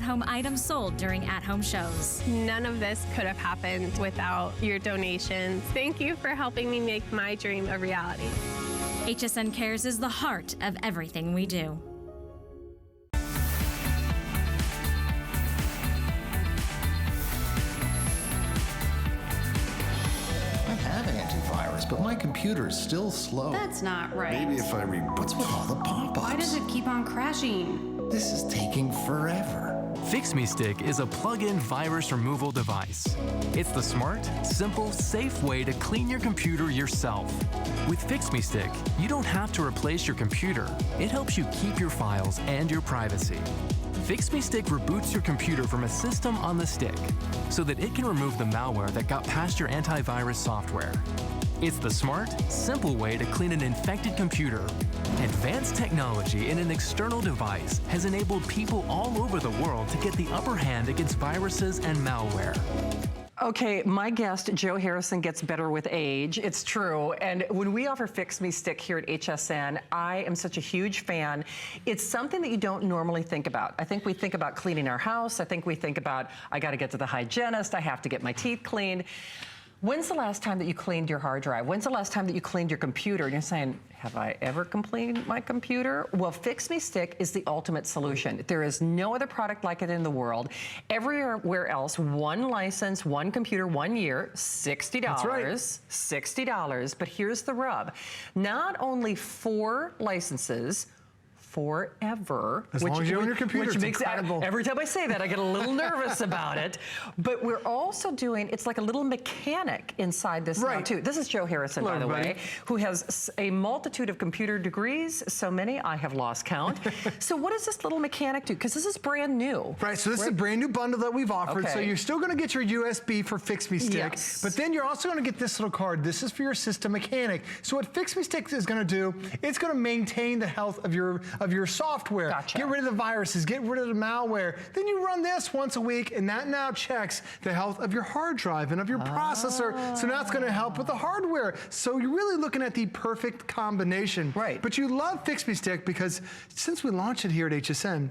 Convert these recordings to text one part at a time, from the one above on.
at-home items sold during at-home shows. None of this could have happened without your donations. Thank you for helping me make my dream a reality. HSN Cares is the heart of everything we do. But my computer is still slow. That's not right. Maybe if I reboot. What's with all the pop-ups? Why does it keep on crashing? This is taking forever. Fix Me Stick is a plug-in virus removal device. It's the smart, simple, safe way to clean your computer yourself. With Fix Me Stick, you don't have to replace your computer. It helps you keep your files and your privacy. Fix Me Stick reboots your computer from a system on the stick so that it can remove the malware that got past your antivirus software. It's the smart, simple way to clean an infected computer. Advanced technology in an external device has enabled people all over the world to get the upper hand against viruses and malware. Okay, my guest, Joe Harrison, gets better with age. It's true. And when we offer Fix Me Stick here at HSN, I am such a huge fan. It's something that you don't normally think about. I think we think about cleaning our house. I think we think about, I got to get to the hygienist. I have to get my teeth cleaned. When's the last time that you cleaned your hard drive? When's the last time that you cleaned your computer? And you're saying, have I ever cleaned my computer? Well, Fix Me Stick is the ultimate solution. There is no other product like it in the world. Everywhere else, one license, one computer, 1 year, $60. That's right. $60. But here's the rub. Not only 4 licenses, forever. As long as you own your computer, which it's makes incredible. Every time I say that, I get a little nervous about it. But we're also doing, it's like a little mechanic inside this now too. This is Joe Harrison, by the way, who has a multitude of computer degrees, so many I have lost count. So what does this little mechanic do? Because this is brand new. Right, so this is a brand new bundle that we've offered. Okay. So you're still gonna get your USB for Fix Me Stick, Yes. but then you're also gonna get this little card. This is for your system mechanic. So what Fix Me Stick is gonna do, it's gonna maintain the health of your software. Gotcha. Get rid of the viruses, get rid of the malware. Then you run this once a week, and that now checks the health of your hard drive and of your processor. So now it's gonna help with the hardware. So you're really looking at the perfect combination. Right. But you love Fix Me Stick because since we launched it here at HSN,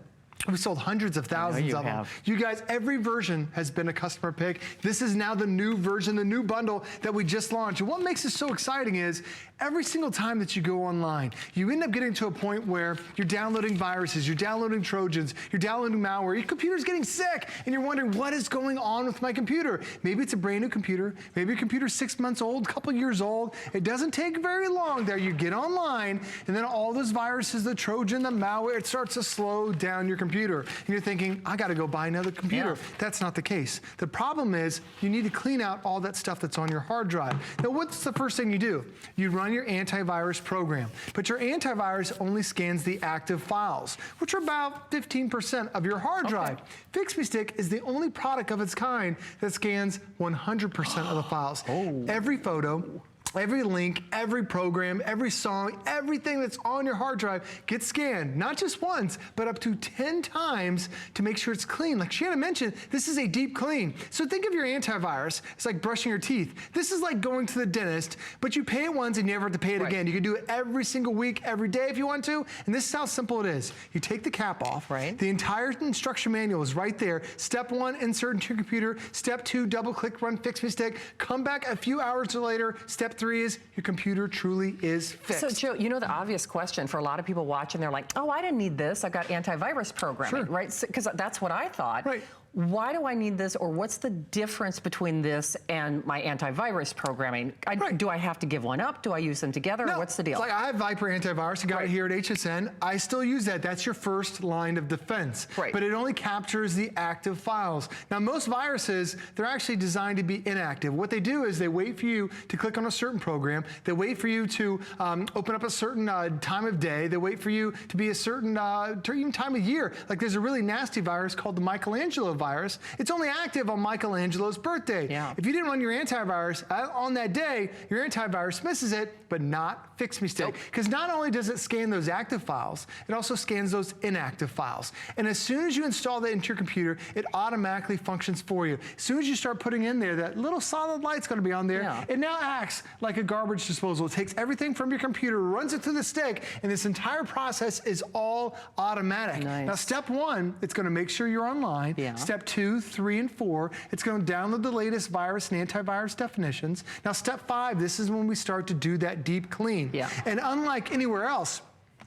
we sold hundreds of thousands of them. You guys, every version has been a customer pick. This is now the new version, the new bundle that we just launched. And what makes this so exciting is every single time that you go online, you end up getting to a point where you're downloading viruses, you're downloading Trojans, you're downloading malware, your computer's getting sick, and you're wondering, what is going on with my computer? Maybe it's a brand new computer, maybe your computer's 6 months old, a couple years old. It doesn't take very long there. You get online, and then all those viruses, the Trojan, the malware, it starts to slow down your computer. And you're thinking, I gotta go buy another computer. Yeah. That's not the case. The problem is you need to clean out all that stuff that's on your hard drive. Now, what's the first thing you do? You run your antivirus program, but your antivirus only scans the active files, which are about 15% of your hard drive. Fix Me Stick is the only product of its kind that scans 100% of the files. Every photo, every link, every program, every song, everything that's on your hard drive gets scanned, not just once, but up to 10 times to make sure it's clean. Like Shannon mentioned, this is a deep clean. So think of your antivirus, it's like brushing your teeth. This is like going to the dentist, but you pay it once and you never have to pay it again. You can do it every single week, every day if you want to, and this is how simple it is. You take the cap off, the entire instruction manual is right there. Step 1, insert into your computer. Step 2, double click, run Fix Me Stick. Come back a few hours later. Step 3 is your computer truly is fixed. So Joe, you know the obvious question for a lot of people watching, they're like, oh, I didn't need this. I've got antivirus programming, right? Because that's what I thought. Right. Why do I need this, or what's the difference between this and my antivirus programming? Do I have to give one up? Do I use them together? No, or what's the deal? It's like I have Viper antivirus, I got it here at HSN. I still use that. That's your first line of defense. But it only captures the active files. Now, most viruses, they're actually designed to be inactive. What they do is they wait for you to click on a certain program. They wait for you to open up a certain time of day. They wait for you to be a certain even time of year. Like there's a really nasty virus called the Michelangelo virus. It's only active on Michelangelo's birthday. Yeah. If you didn't run your antivirus on that day, your antivirus misses it, but not Fix Me Stick. Because not only does it scan those active files, it also scans those inactive files. And as soon as you install that into your computer, it automatically functions for you. As soon as you start putting in there, that little solid light's gonna be on there. It now acts like a garbage disposal. It takes everything from your computer, runs it through the stick, and this entire process is all automatic. Nice. Now, step 1, it's gonna make sure you're online. Step 2, 3, and 4, it's gonna download the latest virus and antivirus definitions. Now, step 5, this is when we start to do that deep clean. And unlike anywhere else,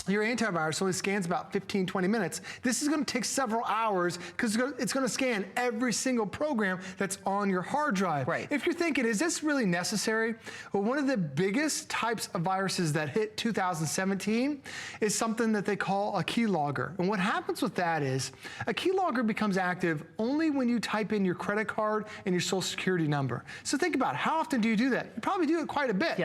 your antivirus only scans about 15, 20 minutes. This is gonna take several hours because it's gonna scan every single program that's on your hard drive. If you're thinking, is this really necessary? Well, one of the biggest types of viruses that hit 2017 is something that they call a keylogger. And what happens with that is, a keylogger becomes active only when you type in your credit card and your social security number. So think about it. How often do you do that? You probably do it quite a bit.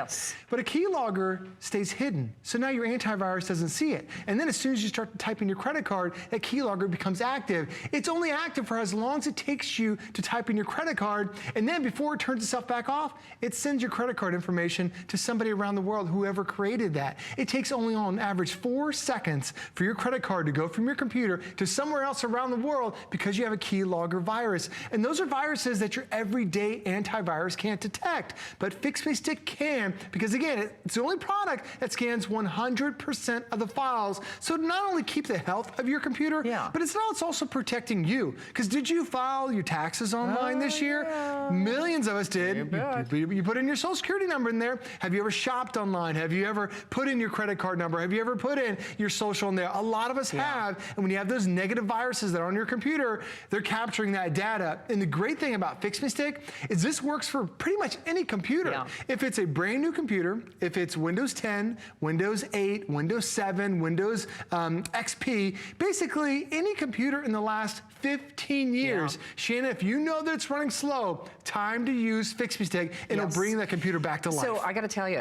But a keylogger stays hidden. So now your antivirus doesn't see it. And then as soon as you start to type in your credit card, that keylogger becomes active. It's only active for as long as it takes you to type in your credit card, and then before it turns itself back off, it sends your credit card information to somebody around the world, whoever created that. It takes only on average 4 seconds for your credit card to go from your computer to somewhere else around the world because you have a keylogger virus. And those are viruses that your everyday antivirus can't detect. But Fix Me Stick can, because again, it's the only product that scans 100% of the files. So not only keep the health of your computer, but it's also protecting you. Because did you file your taxes online this year? Millions of us did. You put in your social security number in there. Have you ever shopped online? Have you ever put in your credit card number? Have you ever put in your social in there? A lot of us have. And when you have those negative viruses that are on your computer, they're capturing that data. And the great thing about Fix Me Stick is this works for pretty much any computer. If it's a brand new computer, if it's Windows 10, Windows 8, Windows 7, Windows XP, basically any computer in the last 15 years. Shannon, if you know that it's running slow, time to use Fix Me Stick, and it'll bring that computer back to life. So I got to tell you,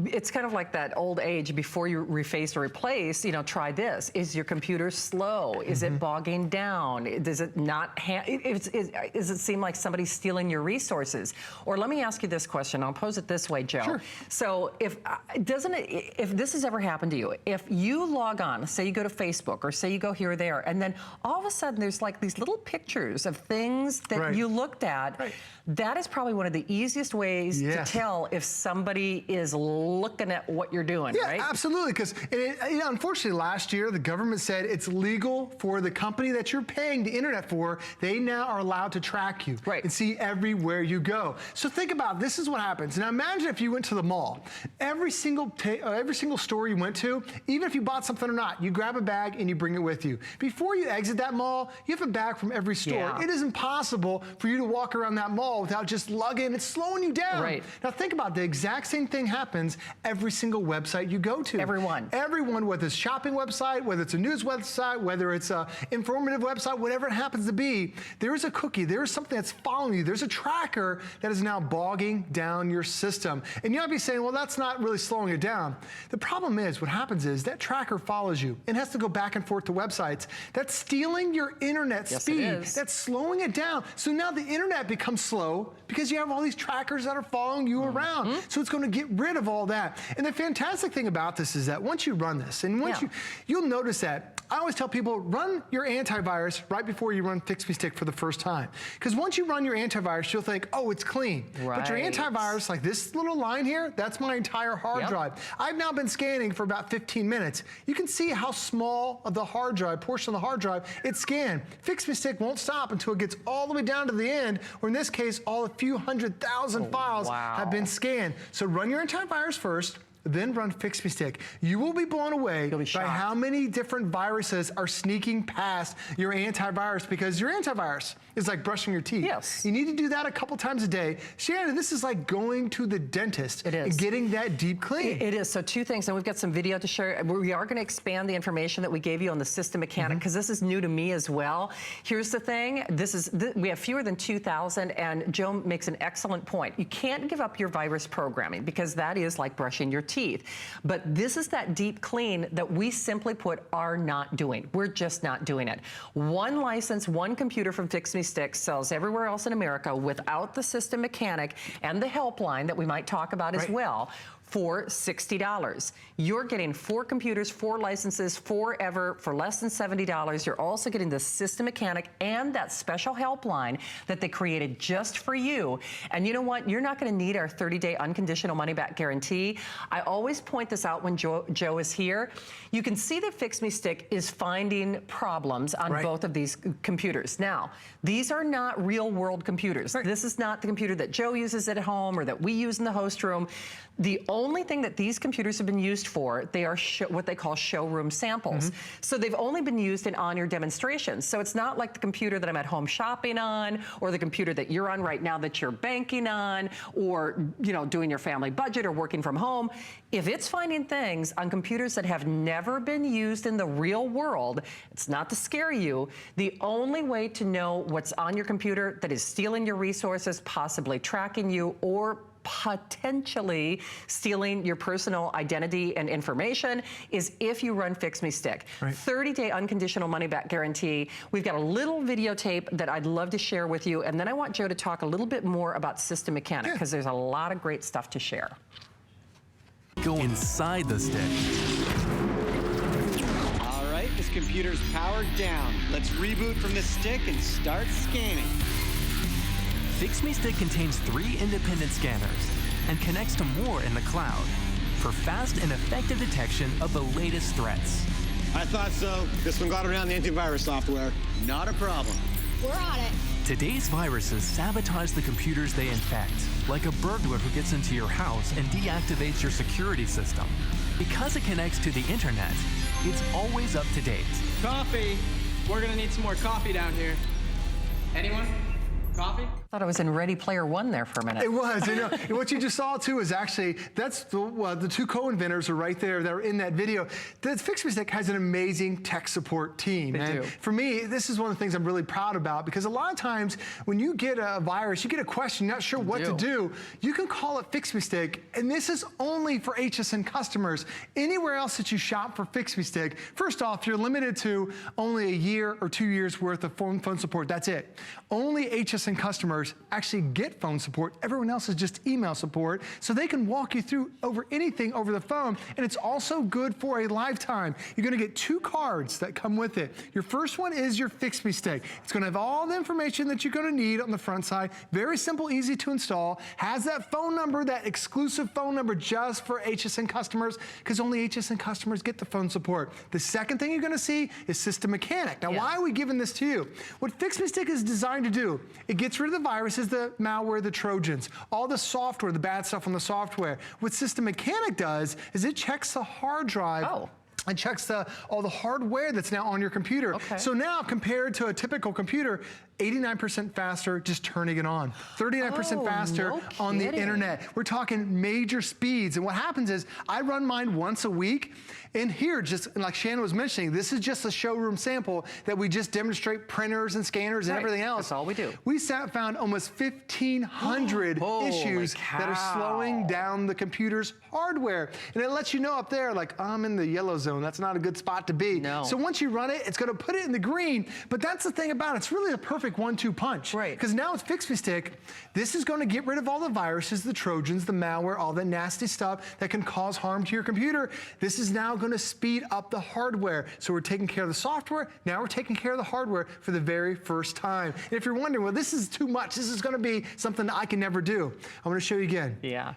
it's kind of like that old age before you reface or replace, try this. Is your computer slow? Is it bogging down? Does it not, does it seem like somebody's stealing your resources? Or let me ask you this question. I'll pose it this way, Joe. So if this has ever happened to you, if you log on, say you go to Facebook or say you go here or there, and then all of a sudden there's like these little pictures of things that you looked at, that is probably one of the easiest ways to tell if somebody is looking at what you're doing, right? Absolutely, because unfortunately last year the government said it's legal for the company that you're paying the internet for, they now are allowed to track you and see everywhere you go. So think about, this is what happens. Now imagine if you went to the mall. Every single store you went to, even if you bought something or not, you grab a bag and you bring it with you. Before you exit that mall, you have a bag from every store. It is impossible for you to walk around that mall without just lugging. It's slowing you down. Now think about the exact same thing happens every single website you go to. Everyone, whether it's a shopping website, whether it's a news website, whether it's an informative website, whatever it happens to be, there is a cookie, there is something that's following you. There's a tracker that is now bogging down your system. And you might be saying, well, that's not really slowing it down. The problem is, what happens is that tracker follows you and has to go back and forth to websites. That's stealing your internet speed. That's slowing it down. So now the internet becomes slow because you have all these trackers that are following you around. So it's going to get rid of all that. And the fantastic thing about this is that once you run this, and once you'll notice that, I always tell people, run your antivirus right before you run Fix Me Stick for the first time. Because once you run your antivirus, you'll think, oh, it's clean. But your antivirus, like this little line here, that's my entire hard drive. I've now been scanning for about 15 minutes. You can see how small of the hard drive, portion of the hard drive, it's scanned. Fix Me Stick won't stop until it gets all the way down to the end, or in this case, all a few 100,000 files have been scanned. So run your antivirus first, then run Fix Me Stick. You will be blown away by how many different viruses are sneaking past your antivirus, because your antivirus is like brushing your teeth. You need to do that a couple times a day. Shannon, this is like going to the dentist and getting that deep clean. It is. So two things, and we've got some video to share. We are going to expand the information that we gave you on the system mechanic, because this is new to me as well. Here's the thing. We have fewer than 2,000, and Joe makes an excellent point. You can't give up your virus programming, because that is like brushing your teeth. teeth. But this is that deep clean that we simply put are not doing. We're just not doing it. One license, one computer from Fix Me Stick sells everywhere else in America without the system mechanic and the helpline that we might talk about as well, for $60. You're getting 4 computers, 4 licenses forever for less than $70. You're also getting the system mechanic and that special helpline that they created just for you. And you know what? You're not going to need our 30-day unconditional money-back guarantee. I always point this out when Joe is here. You can see that Fix Me Stick is finding problems on both of these computers. Now, these are not real-world computers. This is not the computer that Joe uses at home or that we use in the host room. The only thing that these computers have been used for, they are what they call showroom samples. So they've only been used in on-your demonstrations. So it's not like the computer that I'm at home shopping on, or the computer that you're on right now that you're banking on, or doing your family budget or working from home. If it's finding things on computers that have never been used in the real world, it's not to scare you. The only way to know what's on your computer that is stealing your resources, possibly tracking you, or potentially stealing your personal identity and information is if you run Fix Me Stick. 30-day unconditional money-back guarantee. We've got a little videotape that I'd love to share with you, and then I want Joe to talk a little bit more about System Mechanic, because there's a lot of great stuff to share. Go inside the stick. All right, this computer's powered down. Let's reboot from the stick and start scanning. Fix Me Stick contains 3 independent scanners and connects to more in the cloud for fast and effective detection of the latest threats. I thought so. This one got around the antivirus software. Not a problem. We're on it. Today's viruses sabotage the computers they infect, like a burglar who gets into your house and deactivates your security system. Because it connects to the internet, it's always up to date. Coffee. We're gonna need some more coffee down here. Anyone? Coffee? I thought I was in Ready Player One there for a minute. It was. And what you just saw too is actually that's the 2 co-inventors are right there that are in that video. The Fix Me Stick has an amazing tech support team. They do. For me, this is one of the things I'm really proud about, because a lot of times when you get a virus, you get a question, not sure what to do, you can call it Fix Me Stick, and this is only for HSN customers. Anywhere else that you shop for Fix Me Stick, first off, you're limited to only a year or 2 years worth of phone support. That's it. Only HSN customers actually get phone support. Everyone else is just email support, so they can walk you through over anything over the phone, and it's also good for a lifetime. You're gonna get 2 cards that come with it. Your first one is your Fix Me Stick. It's gonna have all the information that you're gonna need on the front side. Very simple, easy to install. Has that phone number, that exclusive phone number just for HSN customers, because only HSN customers get the phone support. The second thing you're gonna see is System Mechanic. Now, why are we giving this to you? What Fix Me Stick is designed to do, it gets rid of the viruses, the malware, the Trojans, all the software, the bad stuff on the software. What System Mechanic does is it checks the hard drive and checks all the hardware that's now on your computer. So now, compared to a typical computer, 89% faster just turning it on. 39% faster on the internet. We're talking major speeds. And what happens is, I run mine once a week, and here, just like Shannon was mentioning, this is just a showroom sample that we just demonstrate printers and scanners and everything else. That's all we do. We found almost 1,500 issues that are slowing down the computer's hardware. And it lets you know up there, like, I'm in the yellow zone. That's not a good spot to be. So once you run it, it's gonna put it in the green. But that's the thing about it. It's really a perfect 1-2 punch. Because now it's Fix Me Stick. This is gonna get rid of all the viruses, the Trojans, the malware, all the nasty stuff that can cause harm to your computer. This is now gonna speed up the hardware. So we're taking care of the software, now we're taking care of the hardware for the very first time. And if you're wondering, well, this is too much, this is gonna be something that I can never do, I'm gonna show you again.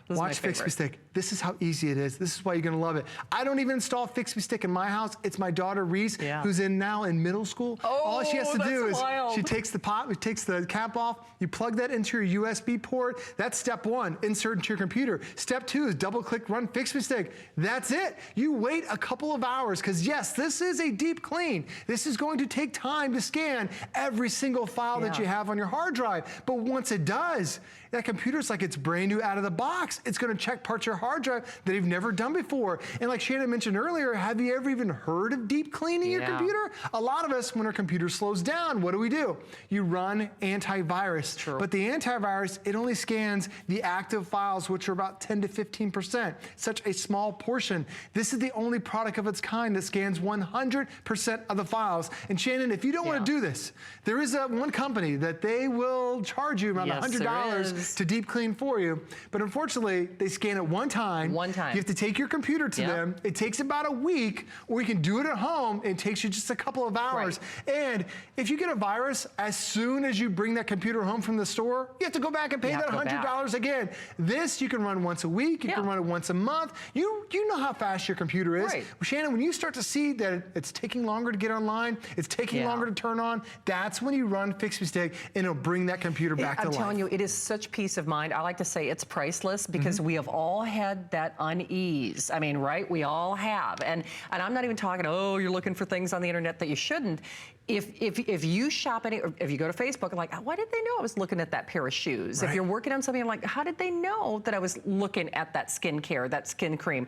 Watch Fix Me Stick. This is how easy it is. This is why you're gonna love it. I don't even install Fix Me Stick in my house. It's my daughter Reese, who's now in middle school. All she has to do is she takes the takes the cap off, you plug that into your USB port. That's step 1, insert into your computer. Step 2 is double click, run Fix Me Stick. That's it. You wait a couple of hours, because yes, this is a deep clean. This is going to take time to scan every single file that you have on your hard drive. But once it does, that computer's like it's brand new out of the box. It's gonna check parts of your hard drive that you've never done before. And like Shannon mentioned earlier, have you ever even heard of deep cleaning your computer? A lot of us, when our computer slows down, what do? You run antivirus. True. But the antivirus, it only scans the active files, which are about 10 to 15%, such a small portion. This is the only product of its kind that scans 100% of the files. And Shannon, if you don't want to do this, there is one company that they will charge you around $100 to deep clean for you. But unfortunately, they scan it one time. You have to take your computer to them. It takes about a week, or you can do it at home. It takes you just a couple of hours. And if you get a virus, as soon as you bring that computer home from the store, you have to go back and pay that $100 again. This you can run once a week. You can run it once a month. You know how fast your computer is. Shannon, when you start to see that it's taking longer to get online, it's taking longer to turn on, that's when you run Fix Me Stick, and it'll bring that computer back to life. I'm telling you, it is such peace of mind. I like to say it's priceless, because we have all had that unease. I mean, right? We all have. And I'm not even talking, oh, you're looking for things on the internet that you shouldn't. If you shop if you go to Facebook, like, why did they know I was looking at that pair of shoes? If you're working on something, like, how did they know that I was looking at that skincare, that skin cream?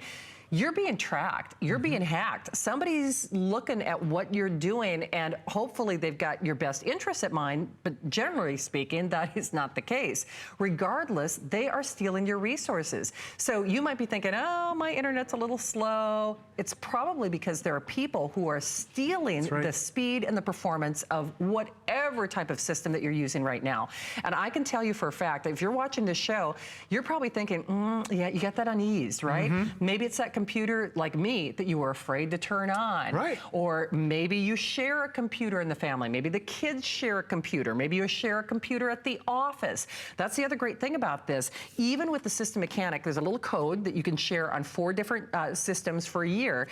You're being tracked. You're being hacked. Somebody's looking at what you're doing, and hopefully they've got your best interests at mind, but generally speaking, that is not the case. Regardless, they are stealing your resources. So you might be thinking, oh, my internet's a little slow. It's probably because there are people who are stealing the speed and the performance of whatever type of system that you're using right now. And I can tell you for a fact, if you're watching this show, you're probably thinking, yeah, you got that unease, right? Maybe it's that computer, like me, that you were afraid to turn on. Or maybe you share a computer in the family. Maybe the kids share a computer. Maybe you share a computer at the office. That's the other great thing about this. Even with the System Mechanic, there's a little code that you can share on 4 different systems for a year.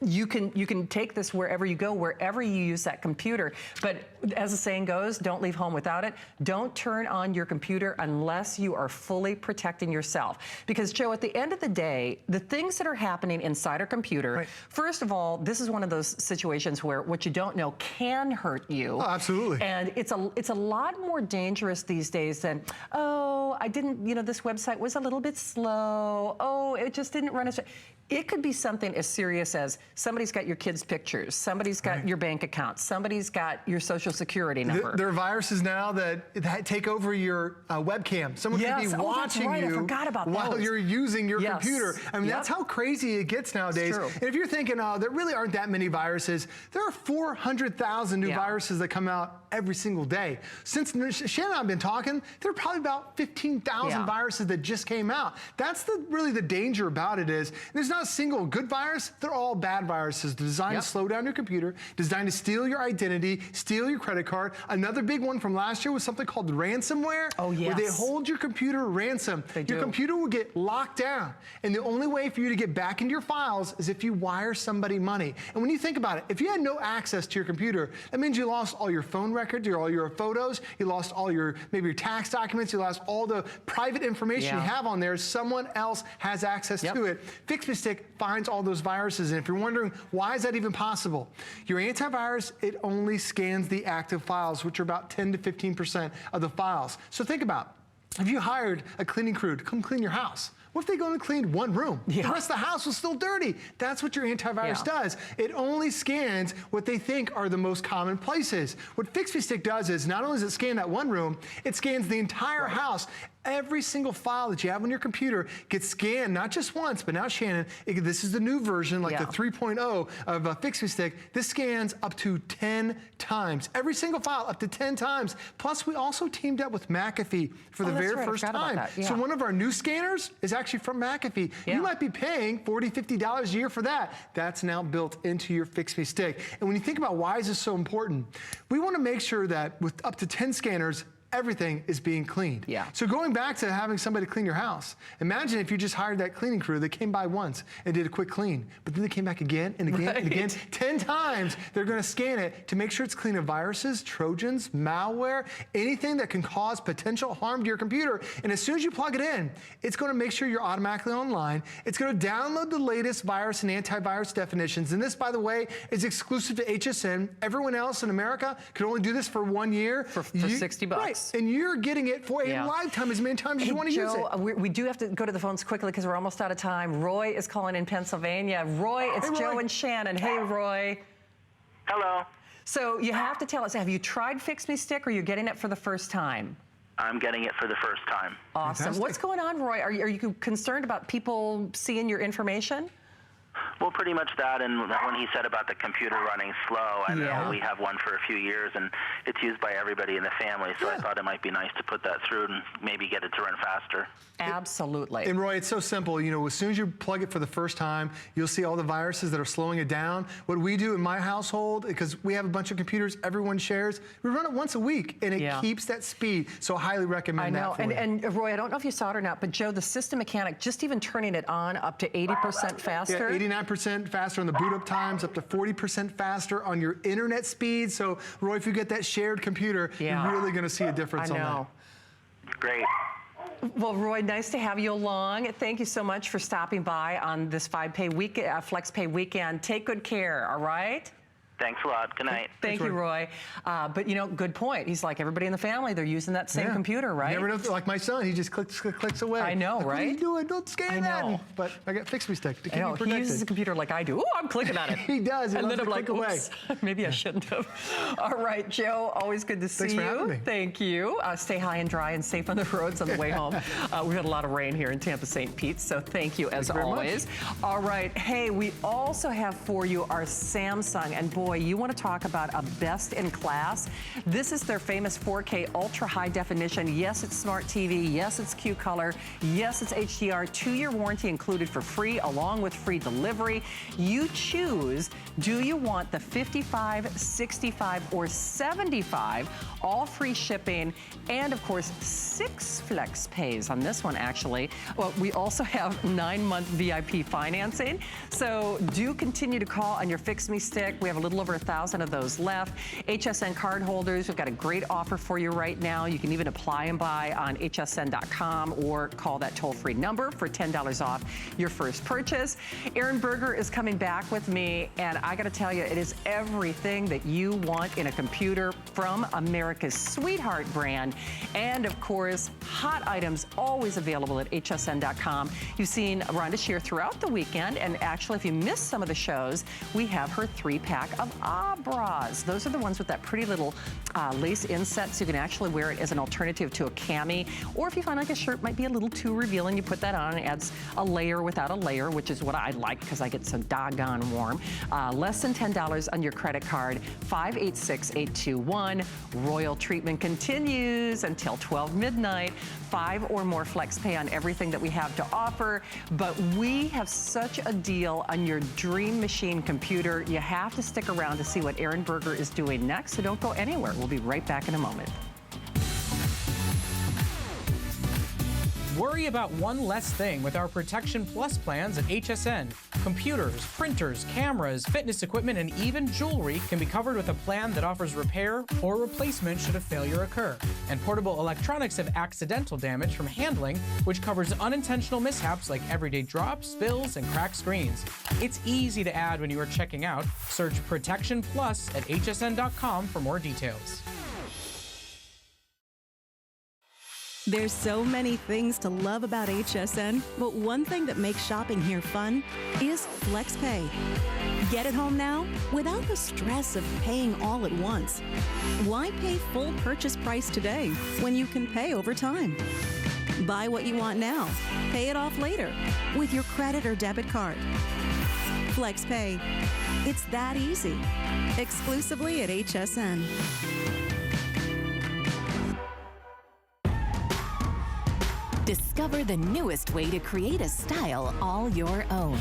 You can take this wherever you go, wherever you use that computer. But as the saying goes, don't leave home without it. Don't turn on your computer unless you are fully protecting yourself. Because, Joe, at the end of the day, the things that are happening inside our computer, first of all, this is one of those situations where what you don't know can hurt you. Oh, absolutely. And it's a lot more dangerous these days than, oh, I didn't, this website was a little bit slow. Oh, it just didn't run as... It could be something as serious as somebody's got your kids' pictures, somebody's got your bank account, somebody's got your social security number. There are viruses now that take over your webcam. Someone could be watching you I forgot about while you're using your computer. I mean, that's how crazy it gets nowadays. And if you're thinking, oh, there really aren't that many viruses, there are 400,000 new viruses that come out every single day. Since Shannon and I have been talking, there are probably about 15,000 viruses that just came out. That's really the danger about it is, there's not a single good virus. They're all bad viruses. They're designed to slow down your computer, designed to steal your identity, steal your credit card. Another big one from last year was something called ransomware, where they hold your computer ransom. Your computer will get locked down, and the only way for you to get back into your files is if you wire somebody money. And when you think about it, if you had no access to your computer, that means you lost all your phone records, all your photos, you lost all maybe your tax documents, you lost all the private information you have on there. Someone else has access to it. Fix Me Stick finds all those viruses, and if you're wondering why is that even possible, your antivirus, it only scans the active files, which are about 10 to 15% of the files. So think about, if you hired a cleaning crew to come clean your house, what if they go and clean one room? The rest of the house was still dirty. That's what your antivirus does. It only scans what they think are the most common places. What Fix Me Stick does is not only does it scan that one room, it scans the entire house. Every single file that you have on your computer gets scanned, not just once, but now, Shannon, this is the new version, like the 3.0 of Fix Me Stick. This scans up to 10 times. Every single file up to 10 times. Plus, we also teamed up with McAfee for the very first time. So one of our new scanners is actually from McAfee. You might be paying $40, $50 a year for that. That's now built into your Fix Me Stick. And when you think about why is this so important, we want to make sure that with up to 10 scanners, everything is being cleaned. So going back to having somebody clean your house, imagine if you just hired that cleaning crew that came by once and did a quick clean, but then they came back again and again and again. 10 times they're going to scan it to make sure it's clean of viruses, trojans, malware, anything that can cause potential harm to your computer. And as soon as you plug it in, it's going to make sure you're automatically online. It's going to download the latest virus and antivirus definitions. And this, by the way, is exclusive to HSN. Everyone else in America can only do this for 1 year. For $60. Yes. And you're getting it for a lifetime as many times as you want to use it. We do have to go to the phones quickly because we're almost out of time. Roy is calling in Pennsylvania. Roy, it's Joe and Shannon. Hey, Roy. Hello. So you have to tell us, have you tried Fix Me Stick or you're getting it for the first time? I'm getting it for the first time. Awesome. Fantastic. What's going on, Roy? Are you concerned about people seeing your information? Well, pretty much that, and when he said about the computer running slow, I know we have one for a few years, and it's used by everybody in the family, so I thought it might be nice to put that through and maybe get it to run faster. Absolutely. And Roy, it's so simple. You know, as soon as you plug it for the first time, you'll see all the viruses that are slowing it down. What we do in my household, because we have a bunch of computers everyone shares, we run it once a week, and it keeps that speed. So I highly recommend that for you. And Roy, I don't know if you saw it or not, but Joe, the system mechanic, just even turning it on up to 80% faster. Yeah, 89% faster on the boot up times, up to 40% faster on your internet speed. So Roy, if you get that shared computer, you're really going to see a difference on that. Great. Well, Roy, nice to have you along. Thank you so much for stopping by on this Flex Pay weekend. Take good care, all right? Thanks a lot. Good night. Thank you, Roy. But, you know, good point. He's like everybody in the family. They're using that same computer, right? You never know, like my son, he just clicks away. I know, like, right? What are you doing? Don't scan that. But I got Fix Me Stick to keep me protected. He uses the computer like I do. Oh, I'm clicking on it. He does. He and then I'm like, away. Maybe I shouldn't have. All right, Joe, always good to see you. Thanks for having me. Thank you. Stay high and dry and safe on the roads on the way home. We've had a lot of rain here in Tampa, St. Pete, so thank you as always. All right, hey, we also have for you our Samsung, and boy, you want to talk about a best in class. This is their famous 4K ultra high definition. Yes, it's smart TV. Yes, it's Q color. Yes, it's HDR. 2-year warranty included for free, along with free delivery. You choose, do you want the 55, 65, or 75, all free shipping, and of course, 6 flex pays on this one actually. Well, we also have 9-month VIP financing. So do continue to call on your Fix Me Stick. We have a little over 1,000 of those left. HSN card holders, we've got a great offer for you right now. You can even apply and buy on hsn.com or call that toll-free number for $10 off your first purchase. Aaron Berger is coming back with me, and I gotta tell you, it is everything that you want in a computer from America's sweetheart brand. And of course, hot items always available at hsn.com. You've seen Rhonda Shear throughout the weekend, and actually if you missed some of the shows, we have her 3-pack of bras. Those are the ones with that pretty little lace inset, so you can actually wear it as an alternative to a cami. Or if you find like a shirt might be a little too revealing, you put that on and it adds a layer without a layer, which is what I like because I get so doggone warm. Less than $10 on your credit card, 586821. Royal treatment continues until 12 midnight. 5 or more flex pay on everything that we have to offer. But we have such a deal on your dream machine computer. You have to stick around to see what Aaron Berger is doing next, so don't go anywhere. We'll be right back in a moment. Worry about one less thing with our Protection Plus plans at HSN. Computers, printers, cameras, fitness equipment, and even jewelry can be covered with a plan that offers repair or replacement should a failure occur. And portable electronics have accidental damage from handling, which covers unintentional mishaps like everyday drops, spills, and cracked screens. It's easy to add when you are checking out. Search Protection Plus at hsn.com for more details. There's so many things to love about HSN, but one thing that makes shopping here fun is FlexPay. Get it home now without the stress of paying all at once. Why pay full purchase price today when you can pay over time? Buy what you want now, pay it off later with your credit or debit card. FlexPay. It's that easy. Exclusively at HSN. Discover the newest way to create a style all your own.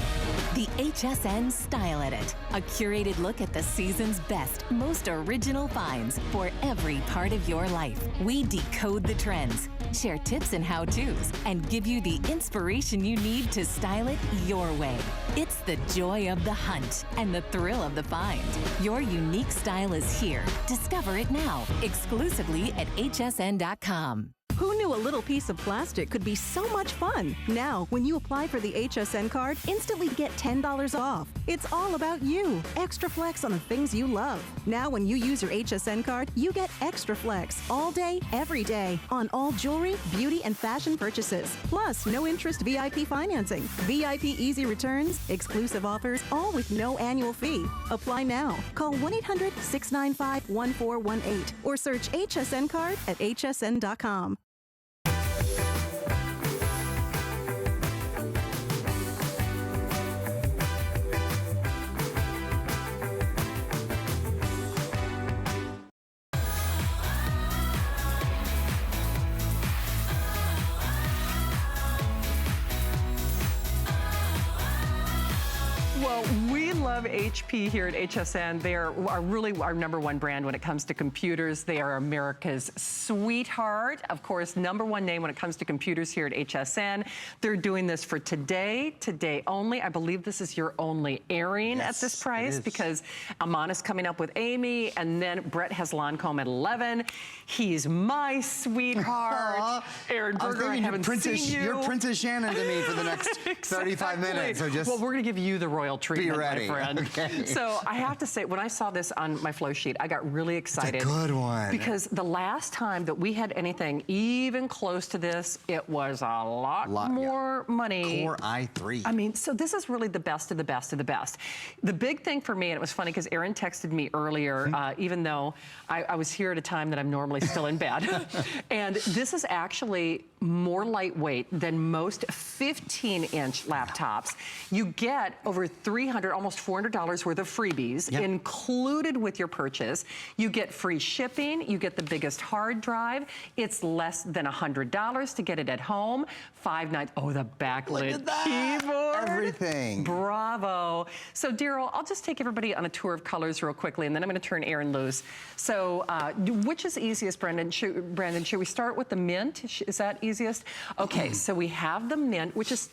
The HSN Style Edit, a curated look at the season's best, most original finds for every part of your life. We decode the trends, share tips and how-tos, and give you the inspiration you need to style it your way. It's the joy of the hunt and the thrill of the find. Your unique style is here. Discover it now, exclusively at hsn.com. Who knew a little piece of plastic could be so much fun? Now, when you apply for the HSN card, instantly get $10 off. It's all about you. Extra flex on the things you love. Now, when you use your HSN card, you get extra flex all day, every day on all jewelry, beauty, and fashion purchases. Plus, no interest VIP financing, VIP easy returns, exclusive offers, all with no annual fee. Apply now. Call 1-800-695-1418 or search HSN card at hsn.com. Well, we love HP here at HSN. They are really our #1 brand when it comes to computers. They are America's sweetheart. Of course, #1 name when it comes to computers here at HSN. They're doing this for today only. I believe this is your only airing at this price because Amon is coming up with Amy, and then Brett has Lancome at 11. He's my sweetheart. Aaron Berger, I haven't seen you. You're Princess Shannon to me for the next 35 minutes. So just well, we're going to give you the royal treatment, ready. my friend. Okay. So I have to say, when I saw this on my flow sheet, I got really excited. It's a good one. Because the last time that we had anything even close to this, it was a lot more money. Core i3. I mean, so this is really the best of the best of the best. The big thing for me, and it was funny because Aaron texted me earlier, even though I was here at a time that I'm normally still in bed. And this is actually more lightweight than most 15-inch laptops. You get over $300, almost $400 worth of freebies included with your purchase. You get free shipping. You get the biggest hard drive. It's less than $100 to get it at home. Oh, the backlit keyboard. Everything. Bravo. So, Daryl, I'll just take everybody on a tour of colors real quickly, and then I'm going to turn Aaron loose. So, which is easiest, Brandon? Should we start with the mint? Is that easiest? Okay, so we have the mint, which is...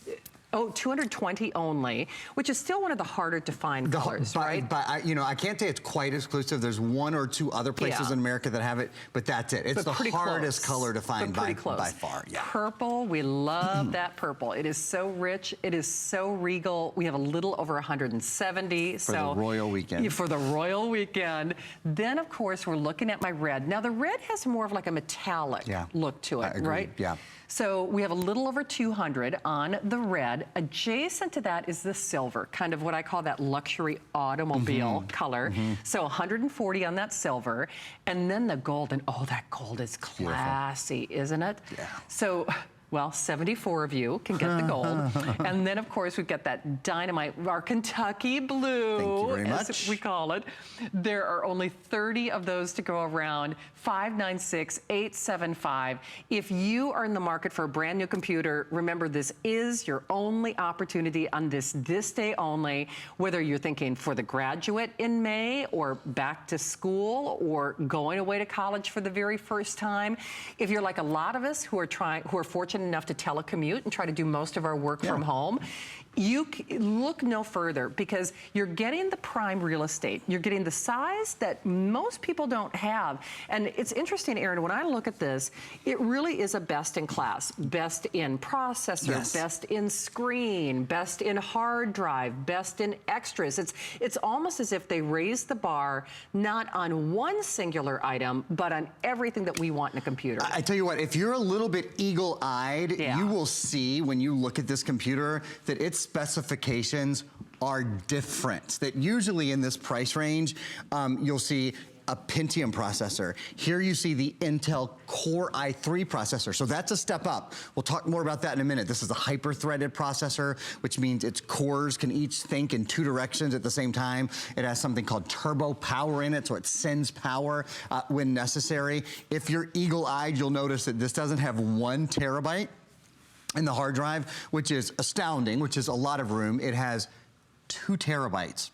Oh, 220 only, which is still one of the harder to find colors, right? But I can't say it's quite exclusive. There's 1 or 2 other places in America that have it, but that's it. It's the hardest color to find by far. Yeah. Purple, we love that purple. It is so rich. It is so regal. We have a little over 170. For the royal weekend. For the royal weekend. Then, of course, we're looking at my red. Now, the red has more of like a metallic look to it, right? Yeah. So we have a little over 200 on the red. Adjacent to that is the silver, kind of what I call that luxury automobile color. So 140 on that silver. And then the gold, and oh, that gold is classy, isn't it? Yeah. So, well, 74 of you can get the gold. And then, of course, we've got that dynamite, our Kentucky blue, thank you very much, as we call it. There are only 30 of those to go around. 596-875. If you are in the market for a brand new computer, remember this is your only opportunity on this day only, whether you're thinking for the graduate in May or back to school or going away to college for the very first time. If you're like a lot of us who are fortunate enough to telecommute and try to do most of our work from home, you look no further because you're getting the prime real estate. You're getting the size that most people don't have. And it's interesting, Aaron, when I look at this, it really is a best in class. Best in processor, best in screen, best in hard drive, best in extras. It's almost as if they raised the bar, not on one singular item, but on everything that we want in a computer. I tell you what, if you're a little bit eagle-eyed, you will see when you look at this computer that its specifications are different. That usually in this price range, you'll see a Pentium processor. Here you see the Intel Core i3 processor. So that's a step up. We'll talk more about that in a minute. This is a hyper-threaded processor, which means its cores can each think in 2 directions at the same time. It has something called turbo power in it, so it sends power when necessary. If you're eagle-eyed, you'll notice that this doesn't have 1 terabyte in the hard drive, which is astounding, which is a lot of room. It has 2 terabytes.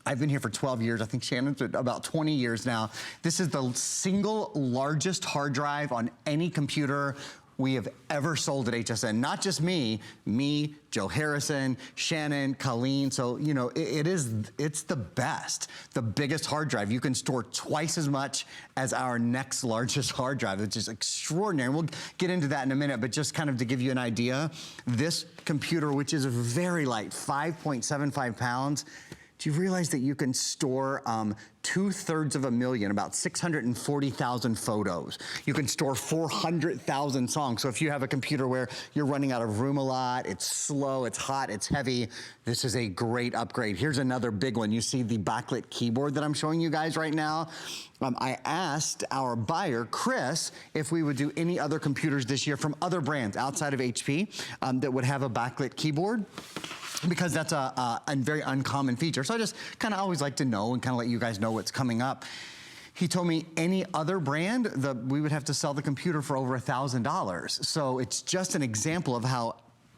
I've been here for 12 years. I think Shannon's been about 20 years now. This is the single largest hard drive on any computer we have ever sold at HSN. Not just me, Joe Harrison, Shannon, Colleen. So, you know, it's the best, the biggest hard drive. You can store twice as much as our next largest hard drive, which is extraordinary. We'll get into that in a minute, but just kind of to give you an idea, this computer, which is very light, 5.75 pounds, do you realize that you can store 2/3 of a million, about 640,000 photos. You can store 400,000 songs. So if you have a computer where you're running out of room a lot, it's slow, it's hot, it's heavy, this is a great upgrade. Here's another big one. You see the backlit keyboard that I'm showing you guys right now? I asked our buyer, Chris, if we would do any other computers this year from other brands outside of HP that would have a backlit keyboard, because that's a very uncommon feature. So I just kind of always like to know and kind of let you guys know what's coming up. He told me any other brand, we would have to sell the computer for over $1,000. So it's just an example of how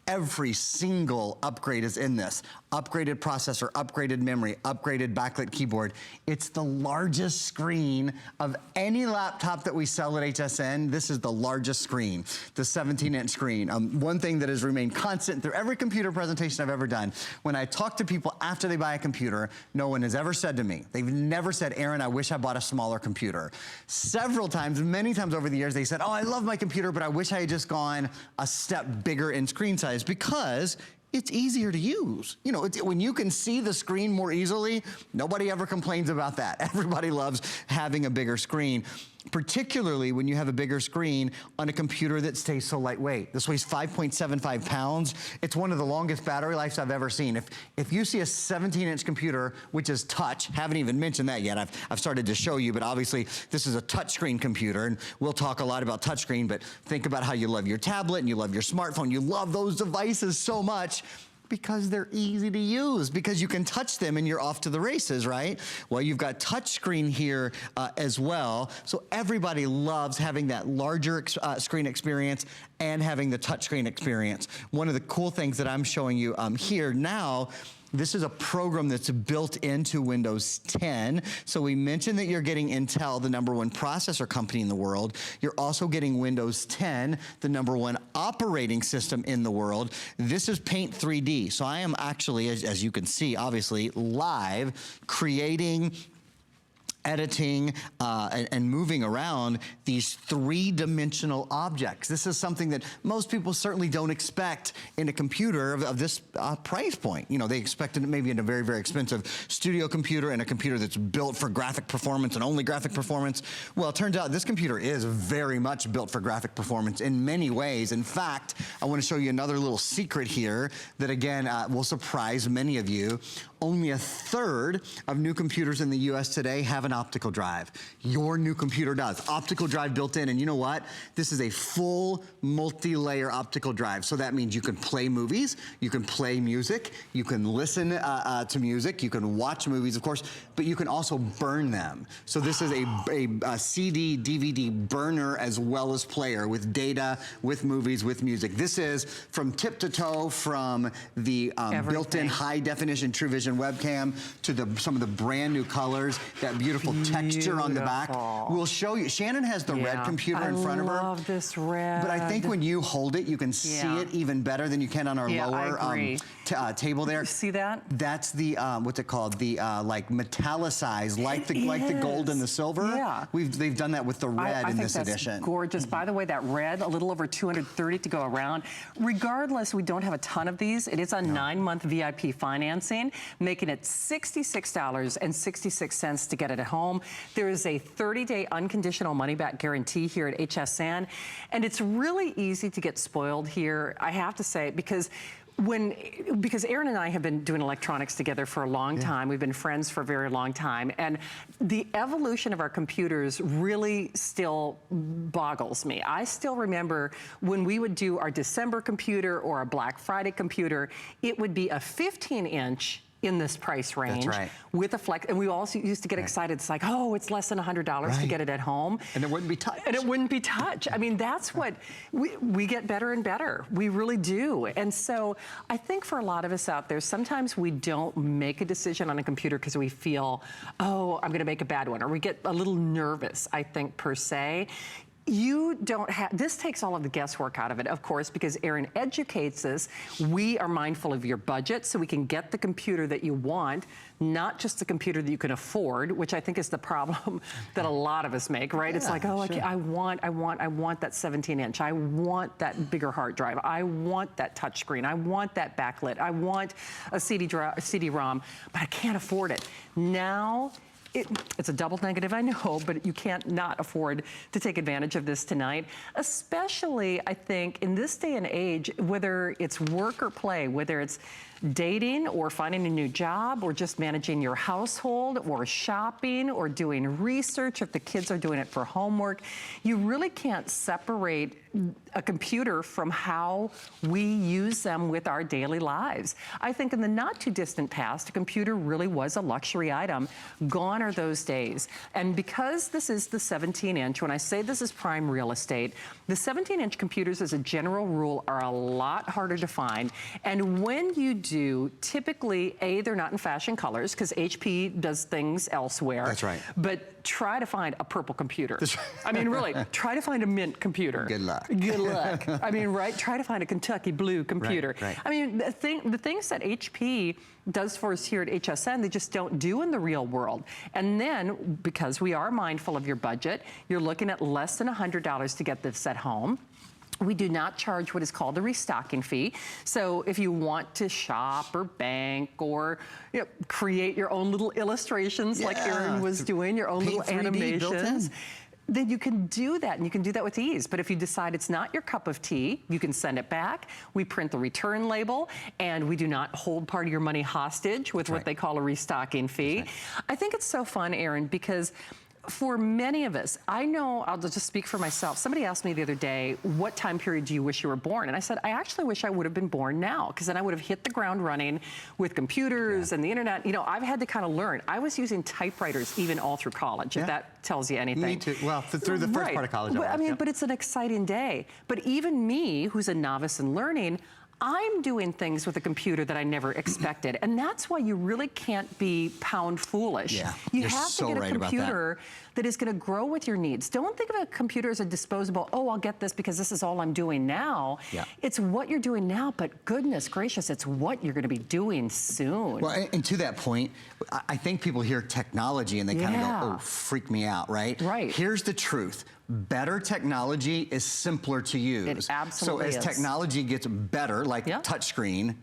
every single upgrade is in this. Upgraded processor, upgraded memory, upgraded backlit keyboard. It's the largest screen of any laptop that we sell at HSN. This is the largest screen, the 17-inch screen. One thing that has remained constant through every computer presentation I've ever done, when I talk to people after they buy a computer, no one has ever said to me, they've never said, Aaron, I wish I bought a smaller computer. Several times, many times over the years, they said, oh, I love my computer, but I wish I had just gone a step bigger in screen size, because it's easier to use. You know, when you can see the screen more easily, nobody ever complains about that. Everybody loves having a bigger screen, particularly when you have a bigger screen on a computer that stays so lightweight. This weighs 5.75 pounds. It's one of the longest battery lives I've ever seen. If you see a 17-inch computer, which is touch, haven't even mentioned that yet. I've started to show you, but obviously this is a touchscreen computer, and we'll talk a lot about touchscreen, but think about how you love your tablet and you love your smartphone. You love those devices so much because they're easy to use, because you can touch them and you're off to the races, right? Well, you've got touchscreen here as well. So everybody loves having that larger screen experience and having the touchscreen experience. One of the cool things that I'm showing you here now, this is a program that's built into Windows 10. So we mentioned that you're getting Intel, the #1 processor company in the world. You're also getting Windows 10, the #1 operating system in the world. This is Paint 3D. So I am actually, as you can see, obviously, live creating, editing, and moving around these three-dimensional objects. This is something that most people certainly don't expect in a computer of this price point. You know, they expect it maybe in a very, very expensive studio computer and a computer that's built for graphic performance and only graphic performance. Well, it turns out this computer is very much built for graphic performance in many ways. In fact, I want to show you another little secret here that, again, will surprise many of you. Only 1/3 of new computers in the US today have an optical drive. Your new computer does. Optical drive built in, and you know what? This is a full multi-layer optical drive. So that means you can play movies, you can play music, you can listen to music, you can watch movies, of course, but you can also burn them. So this is a CD, DVD burner as well as player with data, with movies, with music. This is from tip to toe, from the built-in high-definition True Vision webcam to some of the brand new colors, that beautiful texture on the back. We'll show you. Shannon has the red computer in front of her. I love this red. But I think when you hold it, you can see it even better than you can on our lower table there. See that? That's the, what's it called? The like metallicized, like the gold and the silver. Yeah. They've done that with the red in this edition. Gorgeous. By the way, that red, a little over 230 to go around. Regardless, we don't have a ton of these. It is on 9-month VIP financing, making it $66.66 to get it at home. There is a 30-day unconditional money-back guarantee here at HSN, and it's really easy to get spoiled here, I have to say, because Aaron and I have been doing electronics together for a long time. We've been friends for a very long time. And the evolution of our computers really still boggles me. I still remember when we would do our December computer or a Black Friday computer, it would be a 15-inch in this price range. That's right. With a flex, and we also used to get excited. It's like, oh, it's less than $100 to get it at home. And it wouldn't be touch. And it wouldn't be touch. I mean, that's what, we get better and better. We really do. And so I think for a lot of us out there, sometimes we don't make a decision on a computer because we feel, oh, I'm gonna make a bad one, or we get a little nervous, I think, per se. You don't have, this takes all of the guesswork out of it, of course, because Erin educates us. We are mindful of your budget, so we can get the computer that you want, not just the computer that you can afford, which I think is the problem that a lot of us make, right? It's like, oh, sure. I want that 17-inch. I want that bigger hard drive. I want that touchscreen. I want that backlit. I want a CD-ROM, but I can't afford it. Now, it's a double negative, I know, but you can't not afford to take advantage of this tonight, especially, I think, in this day and age, whether it's work or play, whether it's dating or finding a new job or just managing your household or shopping or doing research if the kids are doing it for homework, you really can't separate a computer from how we use them with our daily lives. I think in the not too distant past, a computer really was a luxury item. Gone are those days. And because this is the 17-inch, when I say this is prime real estate, the 17-inch computers as a general rule are a lot harder to find. And when you do, typically, they're not in fashion colors because HP does things elsewhere. That's right. But try to find a purple computer. I mean, really, try to find a mint computer. Good luck. Good luck. I mean, right? Try to find a Kentucky blue computer. Right. I mean, the things that HP does for us here at HSN, they just don't do in the real world. And then, because we are mindful of your budget, you're looking at less than $100 to get this at home. We do not charge what is called a restocking fee. So if you want to shop or bank or create your own little illustrations like Erin was doing, your own little animations, then you can do that, and you can do that with ease. But if you decide it's not your cup of tea, you can send it back. We print the return label, and we do not hold part of your money hostage with what they call a restocking fee. I think it's so fun, Erin, because for many of us, I know, I'll just speak for myself. Somebody asked me the other day, what time period do you wish you were born? And I said, I actually wish I would have been born now, because then I would have hit the ground running with computers and the internet. You know, I've had to kind of learn. I was using typewriters even all through college, if that tells you anything. Me too. Well, through the first part of college. I mean, but it's an exciting day. But even me, who's a novice in learning, I'm doing things with a computer that I never expected. And that's why you really can't be pound foolish. Yeah, you have to get a computer that is going to grow with your needs. Don't think of a computer as a disposable, oh, I'll get this because this is all I'm doing now. Yeah. It's what you're doing now, but goodness gracious, it's what you're going to be doing soon. Well, and to that point, I think people hear technology and they kind of go, oh, freak me out, right? Right. Here's the truth. Better technology is simpler to use. It absolutely is. So as technology gets better, like touchscreen,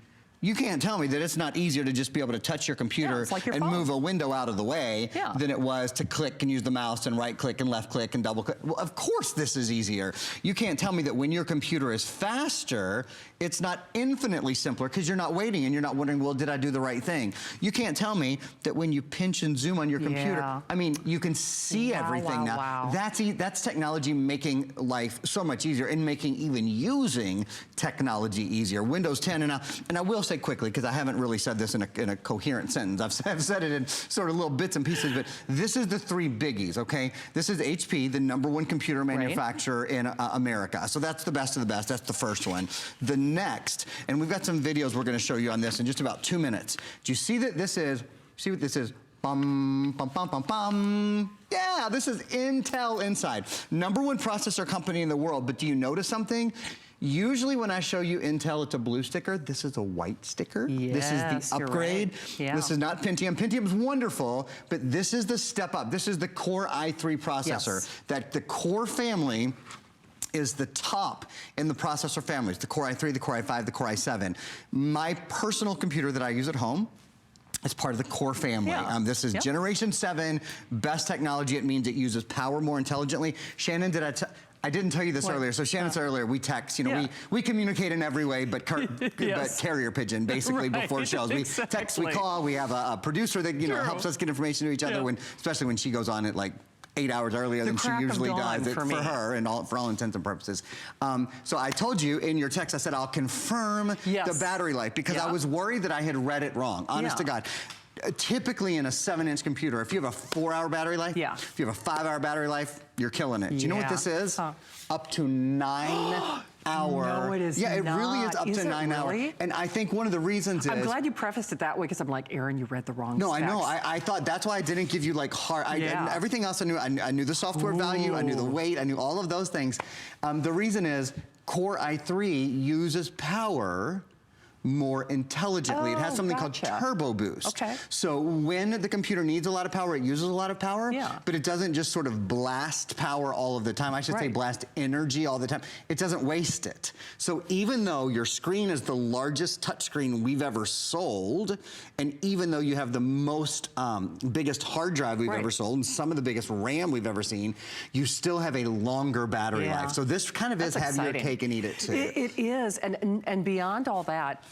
you can't tell me that it's not easier to just be able to touch your computer and move a window out of the way than it was to click and use the mouse and right click and left click and double click. Well, of course this is easier. You can't tell me that when your computer is faster, it's not infinitely simpler because you're not waiting and you're not wondering, well, did I do the right thing? You can't tell me that when you pinch and zoom on your computer, I mean, you can see everything now. That's technology making life so much easier and making even using technology easier. Windows 10, and I will say quickly, because I haven't really said this in a coherent sentence. I've said it in sort of little bits and pieces, but this is the three biggies, okay? This is HP, the #1 computer manufacturer in America. So that's the best of the best. That's the first one. The next, and we've got some videos we're going to show you on this in just about 2 minutes. Do you see that this is, see what this is? Bum, bum, bum, bum, bum. Yeah, this is Intel Inside. #1 processor company in the world, but do you notice something? Usually when I show you Intel, it's a blue sticker. This is a white sticker. This is the upgrade. This is not Pentium. Pentium's wonderful, but this is the step up. This is the Core i3 processor. That the Core family is the top in the processor families. The Core i3, the Core i5, the Core i7. My personal computer that I use at home, it's part of the Core family. This is Generation 7, best technology. It means it uses power more intelligently. Shannon, I didn't tell you this earlier. So Shannon said earlier, we text, you know, we communicate in every way, but carrier pigeon, basically, before shows. We text, we call, we have a producer that, you know, helps us get information to each other, especially when she goes on at like 8 hours earlier than she usually does for her and for all intents and purposes. So I told you in your text, I said, I'll confirm the battery life because I was worried that I had read it wrong, honest to God. Typically in a 7-inch computer, if you have a 4-hour battery life, if you have a 5-hour battery life, you're killing it. Do you know what this is? Up to 9 hour. No, it is Yeah, it really is up Is to it 9 really? hours. And I think one of the reasons I'm is... glad you prefaced it that way, because I'm like, Aaron, you read the wrong No, specs. I know. I thought that's why I didn't give you like hard. Everything else I knew. I knew the software value. I knew the weight. I knew all of those things. The reason is Core i3 uses power more intelligently. It has something called turbo boost. Okay. So when the computer needs a lot of power, it uses a lot of power, but it doesn't just sort of blast power all of the time. I should say blast energy all the time. It doesn't waste it. So even though your screen is the largest touchscreen we've ever sold, and even though you have the most biggest hard drive we've ever sold, and some of the biggest RAM we've ever seen, you still have a longer battery life. So this kind of is have your cake and eat it too. It is, and beyond all that,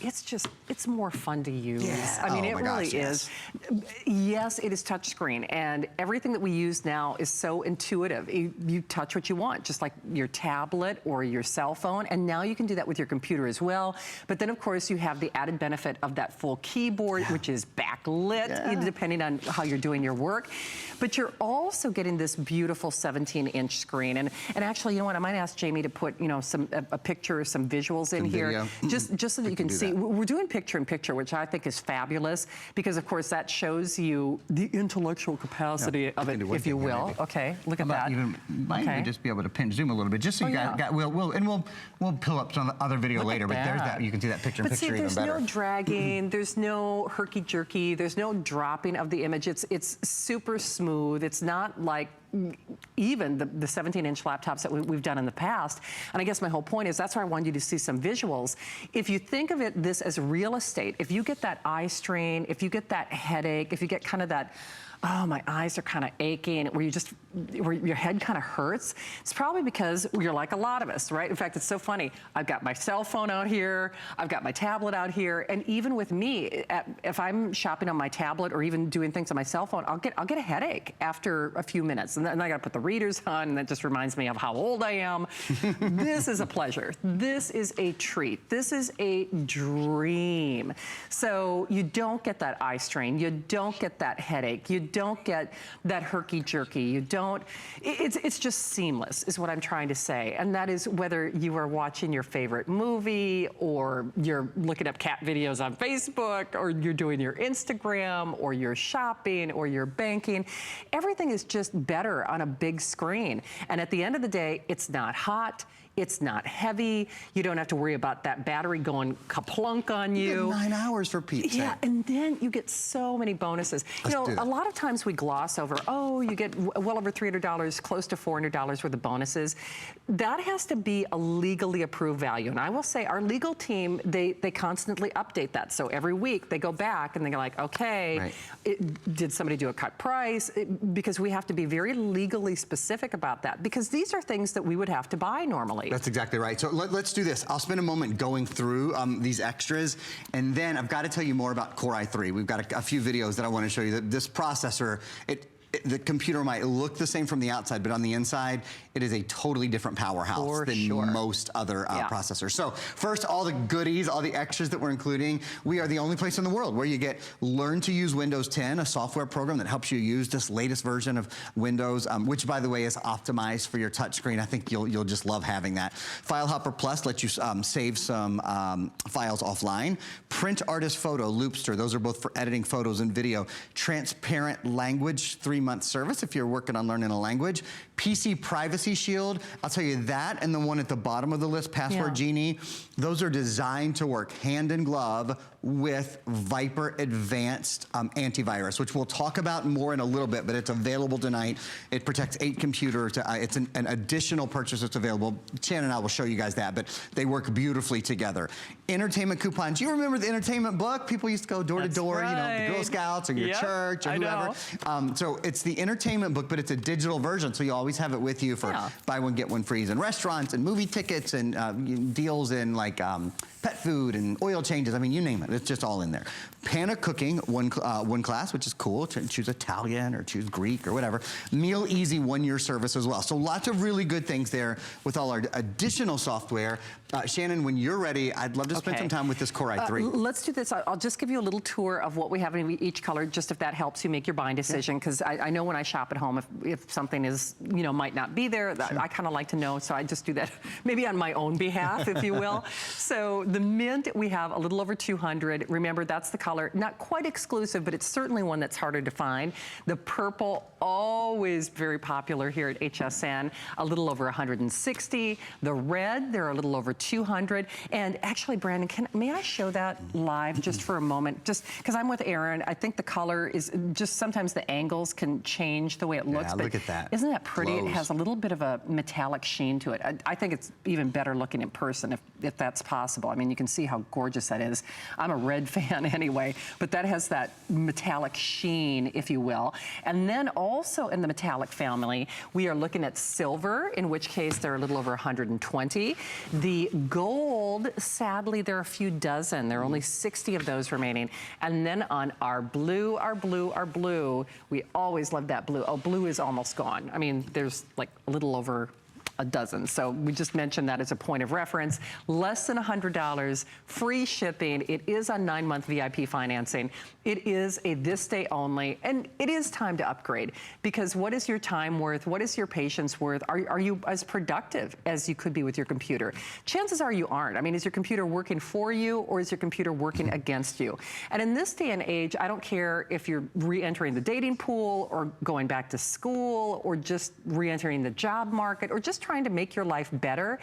it's more fun to use. Yeah. I mean, Oh it my really gosh, yes. is. Yes, it is touchscreen, and everything that we use now is so intuitive. You touch what you want, just like your tablet or your cell phone, and now you can do that with your computer as well. But then, of course, you have the added benefit of that full keyboard, which is backlit, depending on how you're doing your work. But you're also getting this beautiful 17-inch screen, and actually, you know what? I might ask Jamie to put, you know, a picture, some visuals in here, just so that you can see. We're doing picture-in-picture, which I think is fabulous, because of course that shows you the intellectual capacity of it, if you will. Maybe. Okay, look at that. Might even just be able to pinch zoom a little bit, just so you guys we'll pull up some other video later. But there's that. You can see that picture-in-picture even better. But see, there's no dragging, there's no herky-jerky, there's no dropping of the image. It's super smooth. It's not like even the 17-inch laptops that we've done in the past. And I guess my whole point is that's why I wanted you to see some visuals. If you think of this as real estate, if you get that eye strain, if you get that headache, if you get kind of that, oh, my eyes are kind of aching, where your head kind of hurts, it's probably because you're like a lot of us, right? In fact, it's so funny. I've got my cell phone out here, I've got my tablet out here, and even with me, if I'm shopping on my tablet or even doing things on my cell phone, I'll get a headache after a few minutes, and then I got to put the readers on, and that just reminds me of how old I am. This is a pleasure. This is a treat. This is a dream. So you don't get that eye strain. You don't get that headache. You don't get that herky-jerky. You don't, it's just seamless is what I'm trying to say. And that is whether you are watching your favorite movie, or you're looking up cat videos on Facebook, or you're doing your Instagram, or you're shopping, or you're banking. Everything is just better on a big screen. And at the end of the day, it's not hot. It's not heavy. You don't have to worry about that battery going kaplunk on you. You get 9 hours for pizza. Yeah, and then you get so many bonuses. You know, a lot of times we gloss over, oh, you get well over $300, close to $400 worth of bonuses. That has to be a legally approved value. And I will say our legal team, they constantly update that. So every week they go back and they're like, okay, did somebody do a cut price? Because we have to be very legally specific about that, because these are things that we would have to buy normally. That's exactly right. So let's do this. I'll spend a moment going through these extras, and then I've got to tell you more about Core i3. We've got a few videos that I want to show you. This processor, the computer might look the same from the outside, but on the inside, it is a totally different powerhouse than most other processors. So first, all the goodies, all the extras that we're including. We are the only place in the world where you get Learn to Use Windows 10, a software program that helps you use this latest version of Windows, which, by the way, is optimized for your touchscreen. I think you'll just love having that. File Hopper Plus lets you save some files offline. Print Artist Photo, Loopster, those are both for editing photos and video. Transparent Language, 3-month service if you're working on learning a language. PC Privacy Shield, I'll tell you that, and the one at the bottom of the list, Password Genie, those are designed to work hand in glove with Viper Advanced Antivirus, which we'll talk about more in a little bit, but it's available tonight. It protects 8 computers. It's an additional purchase that's available. Shannon and I will show you guys that, but they work beautifully together. Entertainment coupons. You remember the entertainment book? People used to go door to door, you know, the Girl Scouts or your church or whoever. So it's the entertainment book, but it's a digital version, so you always have it with you for buy one, get one frees in restaurants and movie tickets and deals in like pet food and oil changes. I mean, you name it. It's just all in there. Pana Cooking, one class, which is cool. Choose Italian or choose Greek or whatever. Meal Easy 1-year service as well. So lots of really good things there with all our additional software. Shannon, when you're ready, I'd love to spend some time with this Core i3. Let's do this. I'll just give you a little tour of what we have in each color, just if that helps you make your buying decision, because I I know when I shop at home, if something is, might not be there, I kind of like to know, so I just do that maybe on my own behalf, if you will. So the mint, we have a little over 200. Remember, that's the color, not quite exclusive, but it's certainly one that's harder to find. The purple, always very popular here at HSN, a little over 160. The red, they're a little over 200. And actually, Brandon, may I show that live just for a moment? Just because I'm with Aaron, I think the color is just sometimes the angles can change the way it looks. Yeah, but look at that. Isn't that pretty? Glows. It has a little bit of a metallic sheen to it. I think it's even better looking in person if that's possible. I mean, you can see how gorgeous that is. I'm a red fan anyway, but that has that metallic sheen, if you will. And then also in the metallic family, we are looking at silver, in which case they're a little over 120. The gold, sadly, there are a few dozen. There are only 60 of those remaining. And then on our blue, we always love that blue. Oh, blue is almost gone. I mean, there's like a little over a dozen. So we just mentioned that as a point of reference. Less than $100, free shipping. It is on 9-month VIP financing. It is a this day only, and it is time to upgrade, because what is your time worth? What is your patience worth? Are you as productive as you could be with your computer? Chances are you aren't. I mean, is your computer working for you, or is your computer working against you? And in this day and age, I don't care if you're re-entering the dating pool, or going back to school, or just re-entering the job market, or just trying to make your life better.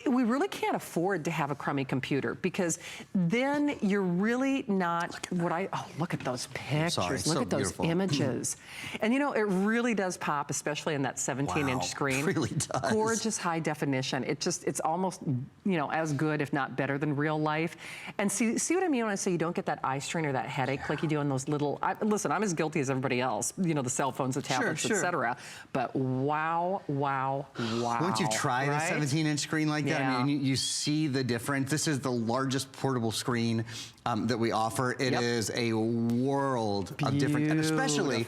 We really can't afford to have a crummy computer, because then you're really not look at those pictures. Look at those beautiful images. And it really does pop, especially in that 17-inch screen. It really does. Gorgeous high definition. It's almost, as good, if not better than real life. And see what I mean when I say you don't get that eye strain or that headache like you do on those little, listen, I'm as guilty as everybody else, the cell phones, the tablets, etc. But wow. Once you try the 17-inch screen like that, I mean, you see the difference. This is the largest portable screen that we offer. It is a world of different, and especially,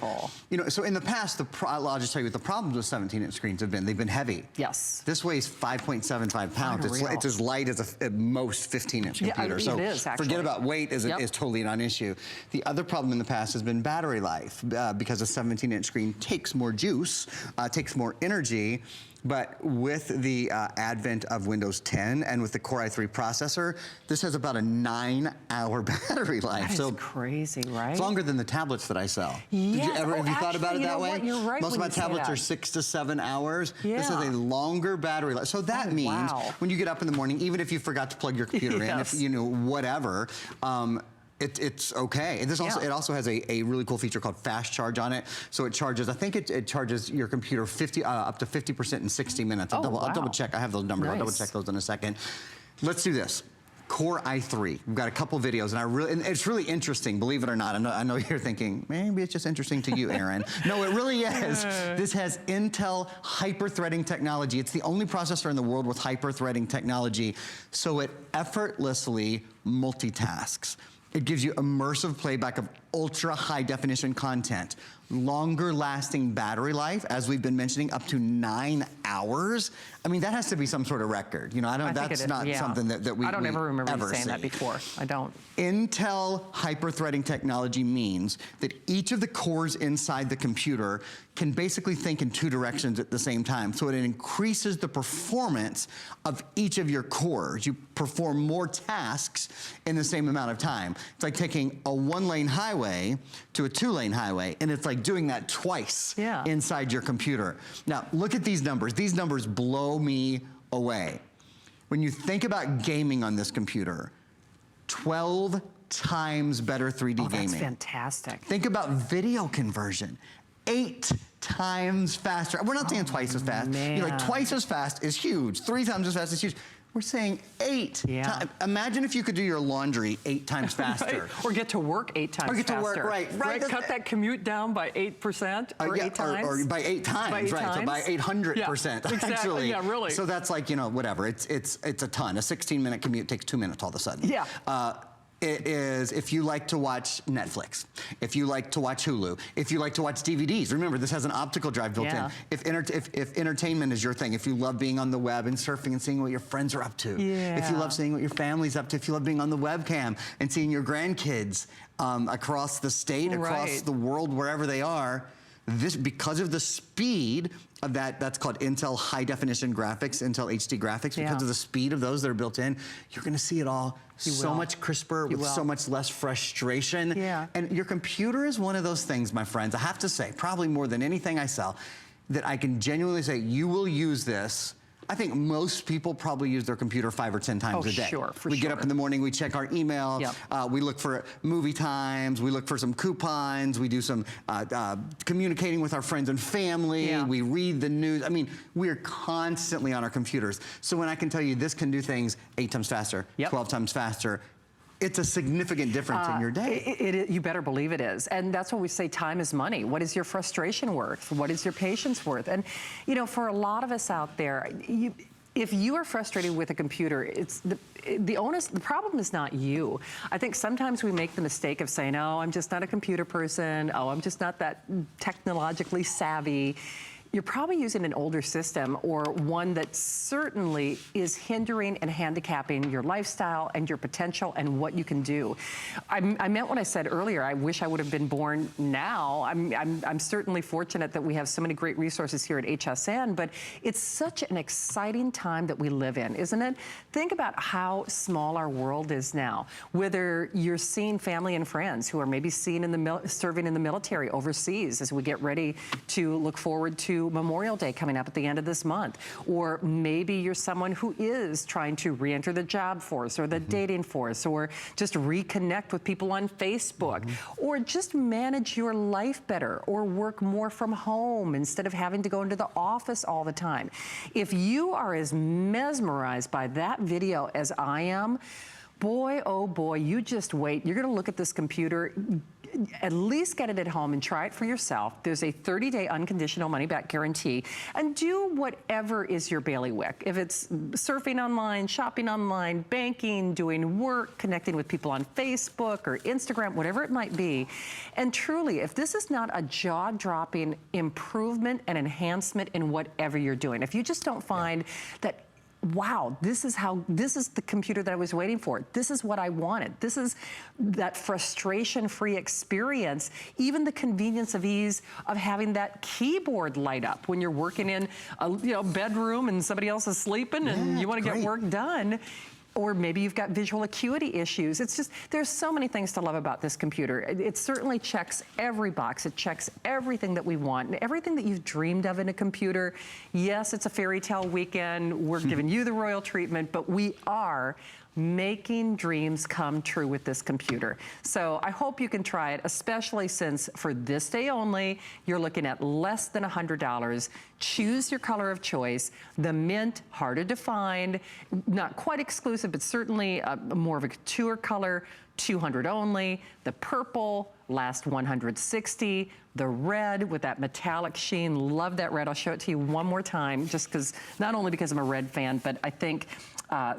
so in the past, I'll just tell you what the problems with 17-inch screens have been. They've been heavy. Yes. This weighs 5.75 pounds. It's as light as at most 15-inch computer. So it is, actually. Forget about weight is totally a non-issue. The other problem in the past has been battery life, because a 17-inch screen takes more juice, takes more energy. But with the advent of Windows 10 and with the Core i3 processor, this has about a 9-hour battery life. That is crazy, right? It's longer than the tablets that I sell. Yes. Have you thought about it that way? You're right. Most of my tablets are 6 to 7 hours. Yeah. This is a longer battery life. So that means when you get up in the morning, even if you forgot to plug your computer in, if whatever, it's okay. And it also has a really cool feature called fast charge on it. So it charges, I think it charges your computer up to 50% in 60 minutes. I'll double check. I have those numbers. I'll double check those in a second. Let's do this. Core i3. We've got a couple videos, and it's really interesting, believe it or not. I know you're thinking, maybe it's just interesting to you, Aaron. No, it really is. This has Intel hyper-threading technology. It's the only processor in the world with hyper-threading technology, so it effortlessly multitasks. It gives you immersive playback of ultra high definition content, longer lasting battery life, as we've been mentioning, up to 9 hours. I mean, that has to be some sort of record. That's not something that we I don't ever remember you saying see. that before. I don't. Intel hyper-threading technology means that each of the cores inside the computer can basically think in 2 directions at the same time. So it increases the performance of each of your cores. You perform more tasks in the same amount of time. It's like taking a 1-lane highway to a 2-lane highway, and it's like doing that twice inside your computer. Now, look at these numbers. These numbers blow me away. When you think about gaming on this computer, 12 times better 3D gaming. That's fantastic. Think about video conversion. 8 times faster. We're not saying twice as fast. Twice as fast is huge. 3 times as fast is huge. We're saying 8 times. Imagine if you could do your laundry 8 times faster. Or get to work 8 times faster. Or get to work, right. Cut that commute down by 8% or 8 times. Or by 8 times, So by 800%, exactly. actually. Yeah, really. So that's like, whatever. It's a ton. A 16-minute commute takes 2 minutes all of a sudden. Yeah. It is, if you like to watch Netflix, if you like to watch Hulu, if you like to watch DVDs, remember this has an optical drive built in. If entertainment is your thing, if you love being on the web and surfing and seeing what your friends are up to, if you love seeing what your family's up to, if you love being on the webcam and seeing your grandkids across the state, across the world, wherever they are, because of the speed of that's called Intel High Definition Graphics, Intel HD Graphics, because of the speed of those that are built in, you're gonna see it all so much crisper with so much less frustration. Yeah. And your computer is one of those things, my friends, I have to say, probably more than anything I sell, that I can genuinely say, you will use this. I think most people probably use their computer 5 or 10 times a day. We get up in the morning, we check our email, we look for movie times, we look for some coupons, we do some communicating with our friends and family, we read the news. I mean, we're constantly on our computers. So when I can tell you this can do things 8 times faster, 12 times faster, it's a significant difference in your day. You better believe it is. And that's what we say, time is money. What is your frustration worth? What is your patience worth? And, you know, for a lot of us out there, if you are frustrated with a computer, it's the problem is not you. I think sometimes we make the mistake of saying, oh, I'm just not a computer person. Oh, I'm just not that technologically savvy. You're probably using an older system or one that certainly is hindering and handicapping your lifestyle and your potential and what you can do. I meant what I said earlier. I wish I would have been born now. I'm certainly fortunate that we have so many great resources here at HSN, but it's such an exciting time that we live in, isn't it? Think about how small our world is now. Whether you're seeing family and friends who are maybe serving in the military overseas as we get ready to look forward to Memorial Day coming up at the end of this month. Or maybe you're someone who is trying to re-enter the job force or the dating force, or just reconnect with people on Facebook, or just manage your life better, or work more from home instead of having to go into the office all the time. If you are as mesmerized by that video as I am, boy, oh boy, you just wait. You're gonna look at this computer, at least get it at home and try it for yourself. There's a 30-day unconditional money-back guarantee, and do whatever is your bailiwick. If it's surfing online, shopping online, banking, doing work, connecting with people on Facebook or Instagram, whatever it might be. And truly, if this is not a jaw-dropping improvement and enhancement in whatever you're doing, if you just don't find that, wow, this is the computer that I was waiting for. This is what I wanted. This is that frustration-free experience, even the convenience of ease of having that keyboard light up when you're working in a bedroom and somebody else is sleeping and you want to get work done. Or maybe you've got visual acuity issues. It's just, there's so many things to love about this computer. It certainly checks every box. It checks everything that we want and everything that you've dreamed of in a computer. Yes, it's a fairy tale weekend. We're giving you the royal treatment, but we are making dreams come true with this computer. So I hope you can try it, especially since for this day only, you're looking at less than $100. Choose your color of choice. The mint, harder to find, not quite exclusive, but certainly more of a couture color, $200 only. The purple, last 160. The red with that metallic sheen, love that red. I'll show it to you one more time, just because, not only because I'm a red fan, but I think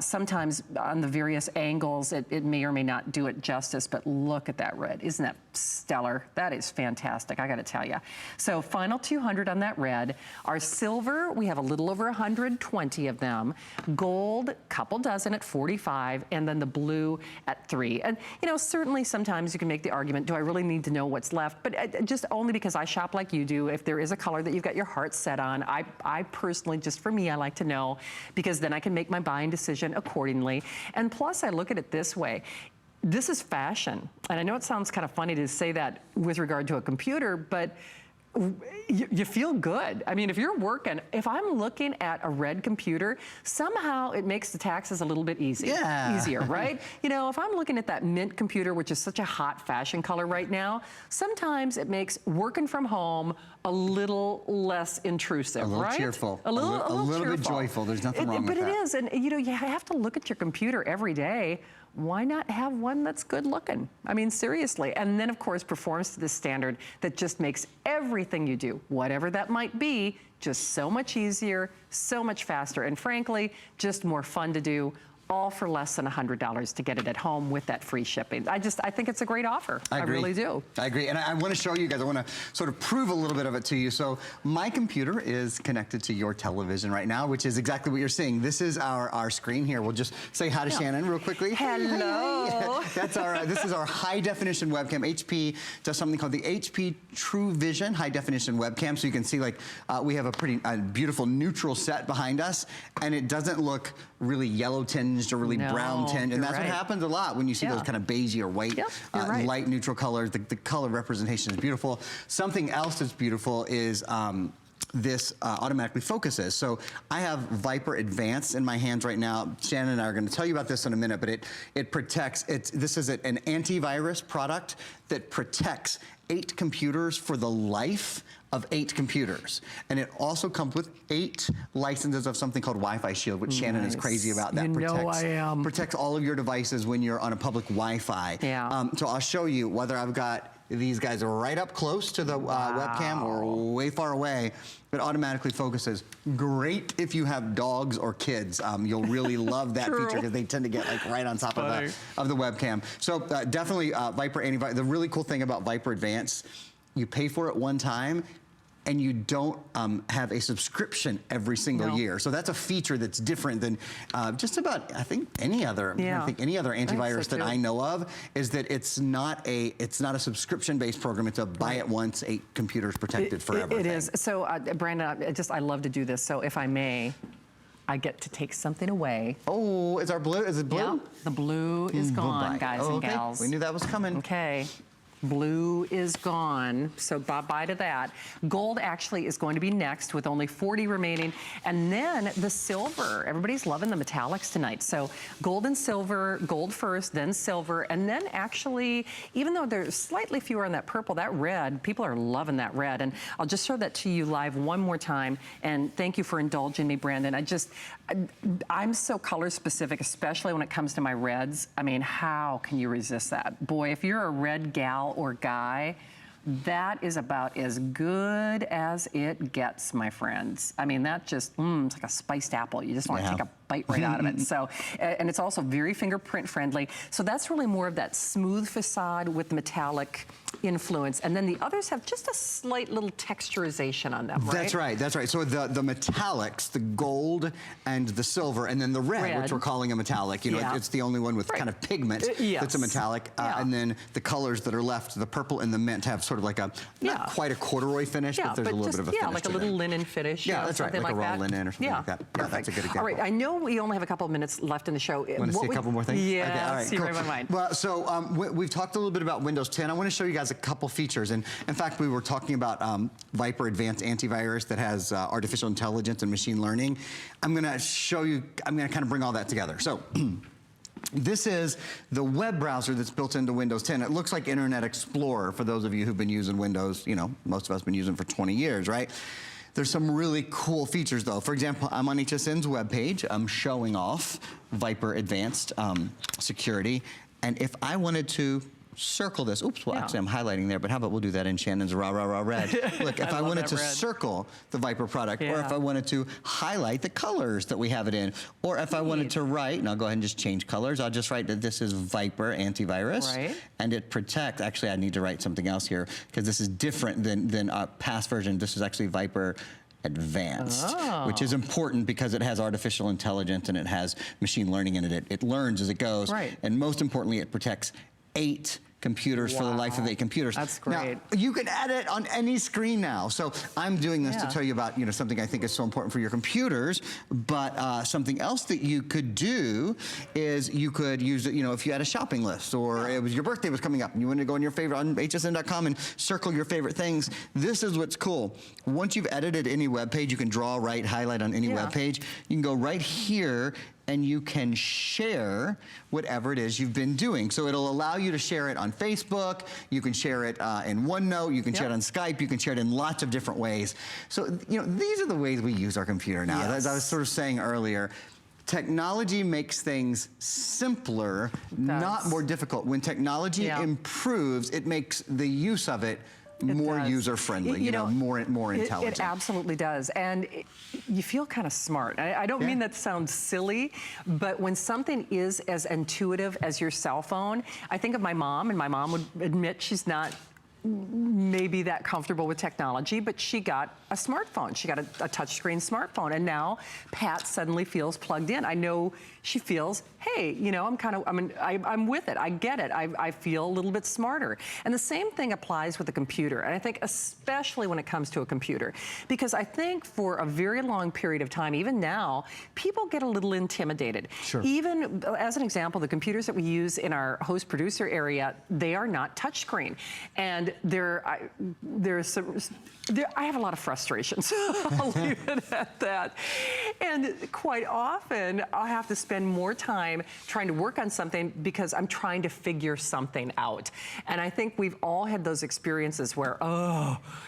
sometimes on the various angles, it may or may not do it justice, but look at that red. Isn't that stellar? That is fantastic, I gotta tell you. So final 200 on that red. Our silver, we have a little over 120 of them. Gold, couple dozen at 45, and then the blue at 3. And you know, certainly sometimes you can make the argument, do I really need to know what's left? But just only because I shop like you do, if there is a color that you've got your heart set on, I personally, just for me, I like to know, because then I can make my buying decision accordingly. And plus, I look at it this way. This is fashion. And I know it sounds kind of funny to say that with regard to a computer, but you feel good. I mean, if you're working, if I'm looking at a red computer, somehow it makes the taxes a little bit easier, right? You know, if I'm looking at that mint computer, which is such a hot fashion color right now, sometimes it makes working from home a little less intrusive, right? A little cheerful. A little bit joyful. There's nothing wrong with that. But it is, and you know, you have to look at your computer every day. Why not have one that's good looking? I mean, seriously. And then, of course, performs to the standard that just makes everything you do, whatever that might be, just so much easier, so much faster, and frankly, just more fun to do all for less than $100 to get it at home with that free shipping. I think it's a great offer. I agree. I really do. I agree, and I want to show you guys, I want to sort of prove a little bit of it to you. So my computer is connected to your television right now, which is exactly what you're seeing. This is our screen here. We'll just say hi to Shannon real quickly. Hello. That's this is our high definition webcam. HP does something called the HP True Vision high definition webcam. So you can see, like, we have a pretty beautiful neutral set behind us, and it doesn't look really yellow tinged or really brown tinged, and that's what happens a lot when you see those kind of beigey or white, light neutral colors. The color representation is beautiful. Something else that's beautiful is this automatically focuses. So I have Viper Advanced in my hands right now. Shannon and I are going to tell you about this in a minute, but it protects. This is an antivirus product that protects 8 computers for the life of 8 computers. And it also comes with 8 licenses of something called Wi-Fi Shield, which Shannon is crazy about. That protects all of your devices when you're on a public Wi-Fi. So I'll show you whether I've got these guys right up close to the webcam or way far away. It automatically focuses. Great if you have dogs or kids. You'll really love that feature because they tend to get like right on top of the webcam. So definitely Viper Antivirus. The really cool thing about Viper Advanced, you pay for it one time, and you don't have a subscription every single year. So that's a feature that's different than just about, I think, any other. I think any other antivirus that I know of is that it's not a subscription-based program. It's a buy it once, 8 computers protected forever. It is. So Brandon, I love to do this. So if I may, I get to take something away. Oh, is it blue? Yeah, the blue is gone, guys and gals. We knew that was coming. Okay. Blue is gone, so bye-bye to that. Gold actually is going to be next with only 40 remaining. And then the silver. Everybody's loving the metallics tonight. So gold and silver, gold first, then silver. And then actually, even though there's slightly fewer on that purple, that red, people are loving that red. And I'll just show that to you live one more time. And thank you for indulging me, Brandon. I'm so color specific, especially when it comes to my reds. I mean, how can you resist that? Boy, if you're a red gal or guy, that is about as good as it gets, my friends. I mean, that just, it's like a spiced apple. You just want to take a bite right out of it. So, and it's also very fingerprint friendly. So that's really more of that smooth facade with metallic influence. And then the others have just a slight little texturization on them, right? That's right, that's right. So the metallics, the gold and the silver, and then the red, which we're calling a metallic. You know, it's the only one with kind of pigment that's a metallic. And then the colors that are left, the purple and the mint, have sort of like a, not quite a corduroy finish, but there's a little bit of a finish like a little linen finish. Yeah, that's right, like a raw linen or something like that. Yeah, that's a good example. All right, I know we only have a couple of minutes left in the show. Want to see a couple more things? Yeah, okay, all right, see right in my mind. Well, so we've talked a little bit about Windows 10. I want to show you guys a couple features. And in fact, we were talking about Viper Advanced Antivirus that has artificial intelligence and machine learning. I'm going to show you, I'm going to kind of bring all that together. So this is the web browser that's built into Windows 10. It looks like Internet Explorer for those of you who've been using Windows. You know, most of us have been using it for 20 years, right? There's some really cool features though. For example, I'm on HSN's webpage. I'm showing off Viper Advanced Security. And if I wanted to circle this, actually I'm highlighting there, but how about we'll do that in Shannon's rah, rah, rah, red. Look, if I wanted to circle the Viper product, or if I wanted to highlight the colors that we have it in, or if I wanted to write, and I'll go ahead and just change colors, I'll just write that this is Viper Antivirus, and it protects, actually I need to write something else here, because this is different than our past version. This is actually Viper Advanced, which is important because it has artificial intelligence and it has machine learning in it. It learns as it goes, and most importantly, it protects 8 computers for the life of 8 computers. That's great. Now, you can add it on any screen now. So I'm doing this to tell you about, something I think is so important for your computers, but something else that you could do is you could use it, if you had a shopping list or it was your birthday was coming up and you wanted to go on your favorite on hsn.com and circle your favorite things. This is what's cool. Once you've edited any web page, you can draw, write, highlight on any web page. You can go right here and you can share whatever it is you've been doing. So it'll allow you to share it on Facebook, you can share it in OneNote, you can share it on Skype, you can share it in lots of different ways. So, these are the ways we use our computer now. As I was sort of saying earlier, technology makes things simpler, not more difficult. When technology improves, it makes the use of it more user-friendly, you know, more intelligent. It absolutely does. And you feel kind of smart. I don't mean that sounds silly, but when something is as intuitive as your cell phone, I think of my mom, and my mom would admit she's not maybe that comfortable with technology, but she got a smartphone. She got a touchscreen smartphone, and now Pat suddenly feels plugged in. I know she feels, hey, you know, I'm with it. I get it. I feel a little bit smarter. And the same thing applies with a computer. And I think especially when it comes to a computer, because I think for a very long period of time, even now, people get a little intimidated. Sure. Even as an example, the computers that we use in our host producer area, they are not touchscreen. And I have a lot of frustrations. I'll leave it at that. And quite often, I'll have to spend more time trying to work on something because I'm trying to figure something out. And I think we've all had those experiences where,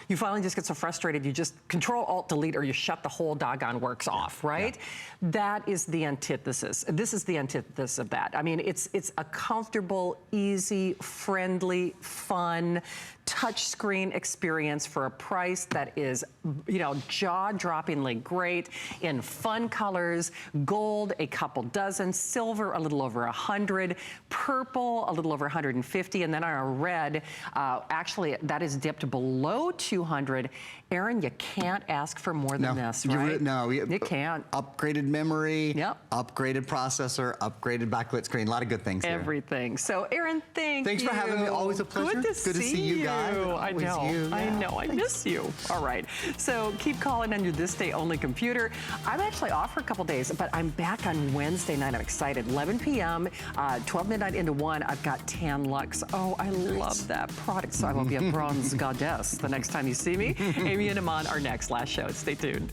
you finally just get so frustrated, you just Control-Alt-Delete, or you shut the whole doggone works off, right? Yeah. That is the antithesis. This is the antithesis of that. I mean, it's a comfortable, easy, friendly, fun, touchscreen experience for a price that is, you know, jaw-droppingly great in fun colors: gold, a couple dozen; silver, a little over 100; purple, a little over 150; and then our red, actually, that is dipped below 200. Aaron, you can't ask for more than this, right? You can't. Upgraded memory, upgraded processor, upgraded backlit screen. A lot of good things here. Everything. So, Aaron, thanks for having me. Always a pleasure. Good to see you guys. I know. I miss you. All right. So keep calling on your This Day Only computer. I'm actually off for a couple days, but I'm back on Wednesday night. I'm excited. 11 p.m., 12 midnight into 1. I've got Tan Lux. Oh, I love that product. So I will be a bronze goddess the next time you see me. Amy and Iman are next. Last show. Stay tuned.